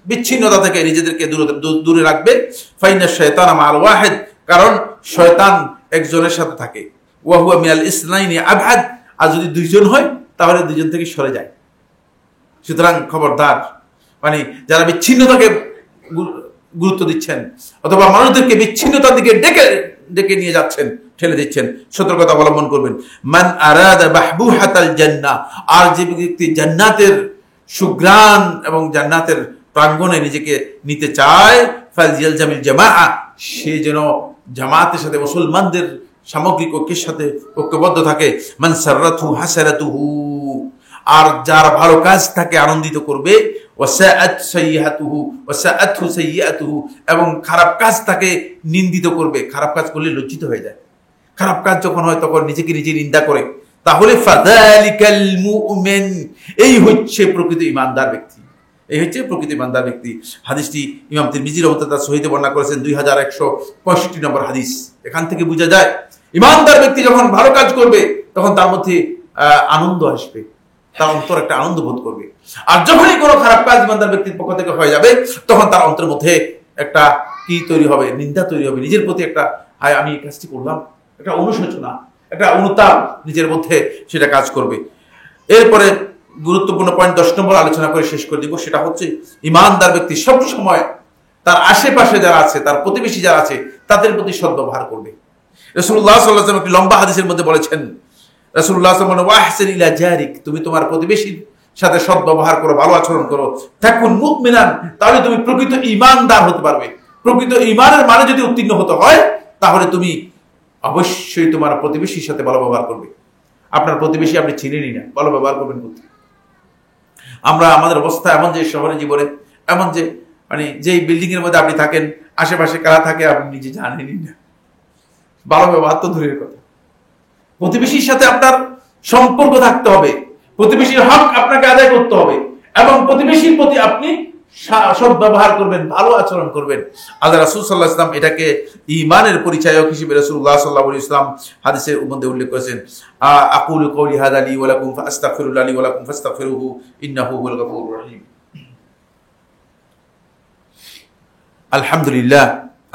Speaker 1: বিচ্ছিন্নতা থেকে নিজেদেরকে দূরে রাখবে। ফাইনা শায়তানা মাআল ওয়াহিদ, কারণ শয়তান একজনের সাথে থাকে। ওয়া হুয়া মিনাল ইসনাইনি আবআদ, আর যদি দুইজন হয় তাহলে দুইজন থেকে সরে যায়। সুতরাং খবরদার, মানে যারা বিচ্ছিন্নতাকে গুরুত্ব দিচ্ছেন অথবা মানুষদেরকে বিচ্ছিন্নতার দিকে ডেকে নিয়ে যাচ্ছেন, ঠেলে দিচ্ছেন, সতর্কতা অবলম্বন করবেন। মান আরাদা মাহবুহাতাল জান্নাহ, আর যে ব্যক্তি জান্নাতের সুঘ্রাণ এবং জান্নাতের প্রাঙ্গণে নিজেকে নিতে চায়, ফালইয়ালজামিল জামাআ, সে যেন জামাতের সাথে, মুসলমানদের সামগ্রিক ঐক্যের সাথে ঐক্যবদ্ধ থাকে। মান সাররাতহু হাসারাতুহু, আর যার ভালো কাজ তাকে আনন্দিত করবে। এবং খারাপ কাজ তাকে নিন্দিত করবে। খারাপ কাজ করলে লজ্জিত হয়ে যায়, খারাপ কাজ যখন হয় তখন নিজেকে নিজে নিন্দা করে। তাহলে ফাযালিকাল মুমিন, এই হচ্ছে প্রকৃত ঈমানদার ব্যক্তি, এই হচ্ছে প্রকৃত ঈমানদার ব্যক্তি। হাদিসটি ইমাম তিরমিজি রাহমাতুল্লাহ তাআলা সহিহে বর্ণনা করেছেন, 2165 নম্বর হাদিস। এখান থেকে বোঝা যায় ঈমানদার ব্যক্তি যখন ভালো কাজ করবে তখন তার মধ্যে আনন্দ আসবে, তার অন্তর একটা আনন্দ বোধ করবে। আর যখনই কোনো খারাপ কাজ ইমানদার ব্যক্তির পক্ষ থেকে হয়ে যাবে তখন তার অন্তরের মধ্যে একটা কি তৈরি হবে, নিন্দা তৈরি হবে, নিজের প্রতি একটা হায় আমি এই কাজটি করলাম, একটা অনুশোচনা, একটা অনুতাপ নিজের মধ্যে সেটা কাজ করবে। এরপরে গুরুত্বপূর্ণ পয়েন্ট 10 নম্বর আলোচনা করে শেষ করে দিব, সেটা হচ্ছে ঈমানদার ব্যক্তি সব সময় তার আশেপাশে যারা আছে, তার প্রতিবেশী যারা আছে তাদের প্রতি সদ্ব্যবহার করবে। রাসূলুল্লাহ সাল্লাল্লাহু আলাইহি ওয়াসাল্লাম একটি লম্বা হাদিসের মধ্যে বলেছেন, রাসূলুল্লাহ সাল্লাল্লাহু আলাইহি ওয়াসাল্লাম ওয়াহসিন ইলা জারিক, তুমি তোমার প্রতিবেশীর সাথে সদ্ব্যবহার করো, ভালো আচরণ করো। তাকুন মুমিনান, তাহলে তুমি প্রকৃত ঈমানদার হতে পারবে। প্রকৃত ঈমানের মানে যদি উত্তীর্ণ হতে হয় তাহলে তুমি অবশ্যই তোমার প্রতিবেশীর সাথে ভালো ব্যবহার করবে। আপনার প্রতিবেশী আপনি চিনেনই না, ভালো ব্যবহার করবেন কোথায়? আমরা আমাদের অবস্থা এমন যে শহরে জীবনে এমন যে মানে যেই বিল্ডিং এর মধ্যে আপনি থাকেন আশেপাশে কারা থাকে আপনি নিজে জানেনই না, ভালো ব্যবহার তো দূরের কথা। প্রতিবেশীর সাথে আপনার সম্পর্ক থাকতে হবে, প্রতিবেশীর হক আপনাকে আদায় করতে হবে এবং প্রতিবেশীর প্রতি আপনি সদ্ব্যবহার করবেন, ভালো আচরণ করবেন। আল্লাহ রাসূল সাল্লাল্লাহু আলাইহি ওয়াসাল্লাম এটাকে ঈমানের পরিচায়ক হিসেবে রাসূলুল্লাহ সাল্লাল্লাহু আলাইহি ওয়াসাল্লাম হাদিসের মধ্যে উল্লেখ করেছেন। আকুলু কওলি হাযা লি ওয়া লাকুম ফাস্তাগফিরুল্লাহ লি ওয়া লাকুম ফাস্তাগফিরুহু ইন্নাহু হুয়াল গফুরুর রহিম। আলহামদুলিল্লাহ,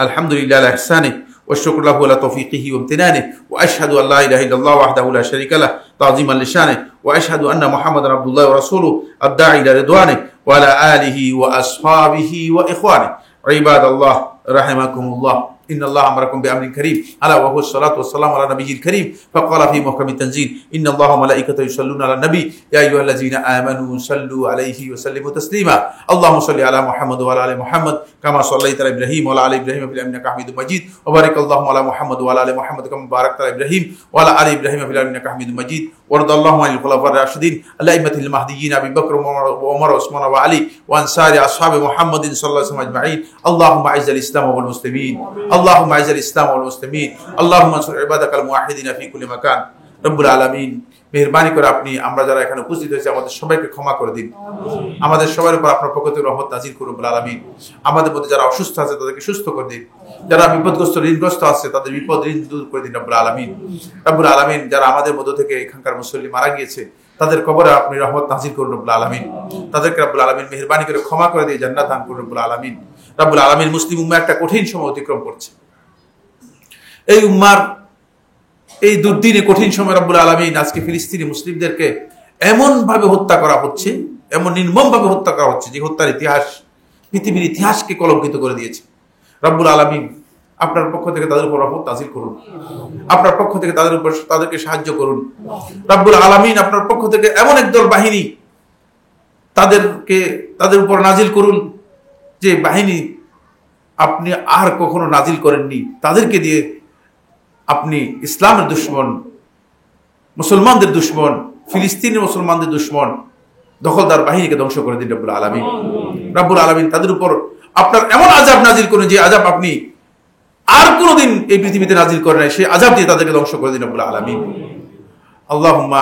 Speaker 1: আলহামদুলিল্লাহ আলা ইহসানিহি والشكر له على توفيقه وامتنانه واشهد ان لا اله الا الله وحده لا شريك له تعظيما لشانه واشهد ان محمدا عبد الله ورسوله الداعي الى رضوانه وعلى اله واصحابه واخوانه عباد الله رحمكم الله إن الله أمركم بأمر كريم ألا وهو الصلاة والسلام على نبيه الكريم فقال في محكم التنزيل إن الله وملائكته يصلون على النبي يا أيها الذين آمنوا صلوا عليه وسلموا تسليما اللهم صل على محمد وعلى آل محمد كما صليت على إبراهيم وعلى آل إبراهيم في العالمين إنك حميد مجيد وبارك اللهم على محمد وعلى آل محمد كما باركت على إبراهيم وعلى آل إبراهيم في العالمين إنك حميد مجيد وارض اللهم عن الخلفاء الراشدين الأئمة المهديين أبي بكر وعمر وعثمان وعلي وعن سائر أصحاب محمد صلى الله عليه وسلم أجمعين اللهم أعز الإسلام والمسلمين اللهم اعز الاسلام والمسلمين اللهم انصر عبادك الموحدين في كل مكان রব্বুল আলামিন মেহেরবানি করে আপনি আমরা যারা এখানে উপস্থিত হয়েছে আমাদের সবাইকে ক্ষমা করে দিন, আমাদের সবার উপর আপনার পক্ষ থেকে রহমত নাযিল করুন রব্বুল আলামিন। আমাদের মধ্যে যারা অসুস্থ আছে তাদেরকে সুস্থ করে দিন, যারা বিপদগ্রস্ত ঋণগ্রস্ত আছে তাদের বিপদ ঋণ দূর করে দিন রব্বুল আলামিন। রব্বুল আলামিন যারা আমাদের মধ্য থেকে এখানকার মুসল্লি মারা গিয়েছে তাদের কবরে আপনি রহমত নাযিল করুন রব্বুল আলামিন, তাদেরকে রব্বুল আলামিন মেহেরবানি করে ক্ষমা করে দিয়ে জান্নাত দান করুন রব্বুল আলামিন। রব্বুল আলামিন মুসলিম উম্মাহ একটা কঠিন সময় অতিক্রম করছে, এই উম্মার এই দুর্দিনে কঠিন সময় রব্বুল আলামিন আজকে ফিলিস্তিনি মুসলিমদেরকে এমন ভাবে হত্যা করা হচ্ছে, এমন নির্মম ভাবে হত্যা করা হচ্ছে যে হত্যার ইতিহাস পৃথিবীর ইতিহাসকে কলঙ্কিত করে দিয়েছে। রব্বুল আলামিন আপনার পক্ষ থেকে তাদের উপর রহমত নাযিল করুন, আপনার পক্ষ থেকে তাদেরকে সাহায্য করুন রব্বুল আলামিন। আপনার পক্ষ থেকে এমন একদল বাহিনী তাদের উপর নাযিল করুন যে বাহিনী আপনি আর কখনো নাযিল করেননি, তাদেরকে দিয়ে আপনি ইসলামের দুশমন, মুসলমানদের দুশমন, ফিলিস্তিনের মুসলমানদের দুশমন দখলদার বাহিনীকে ধ্বংস করে দিন রব্বুল আলামিন। রব্বুল আলামিন তাদের উপর আপনার এমন আযাব নাযিল করুন যে আযাব আপনি আর কোনোদিন এই পৃথিবীতে নাজিল করে নাই, সেই আযাব দিয়ে তাদেরকে ধ্বংস করে দিন রব্বুল আলামিন। আল্লাহুম্মা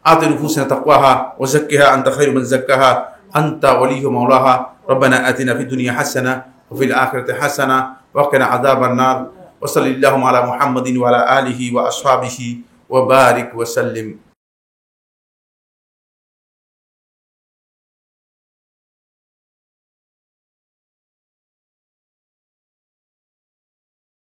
Speaker 1: আতি নুফুসানা তাকওয়াহা ওয়া যাক্কিহা আনতা খায়রু মান যাক্কাহা আনতা ওয়ালিয়্যুহা মাওলাহা রব্বানা আতিনা ফিদ দুনিয়া হাসানা ওয়া ফিল আখিরাতি হাসানা ওয়া কিনা আযাবান নার ওয়া সাল্লাল্লাহু আলা মুহাম্মাদিন ওয়া আলা আলিহি ওয়া আসহাবিহি ওয়া বারিক ওয়া সাল্লিম।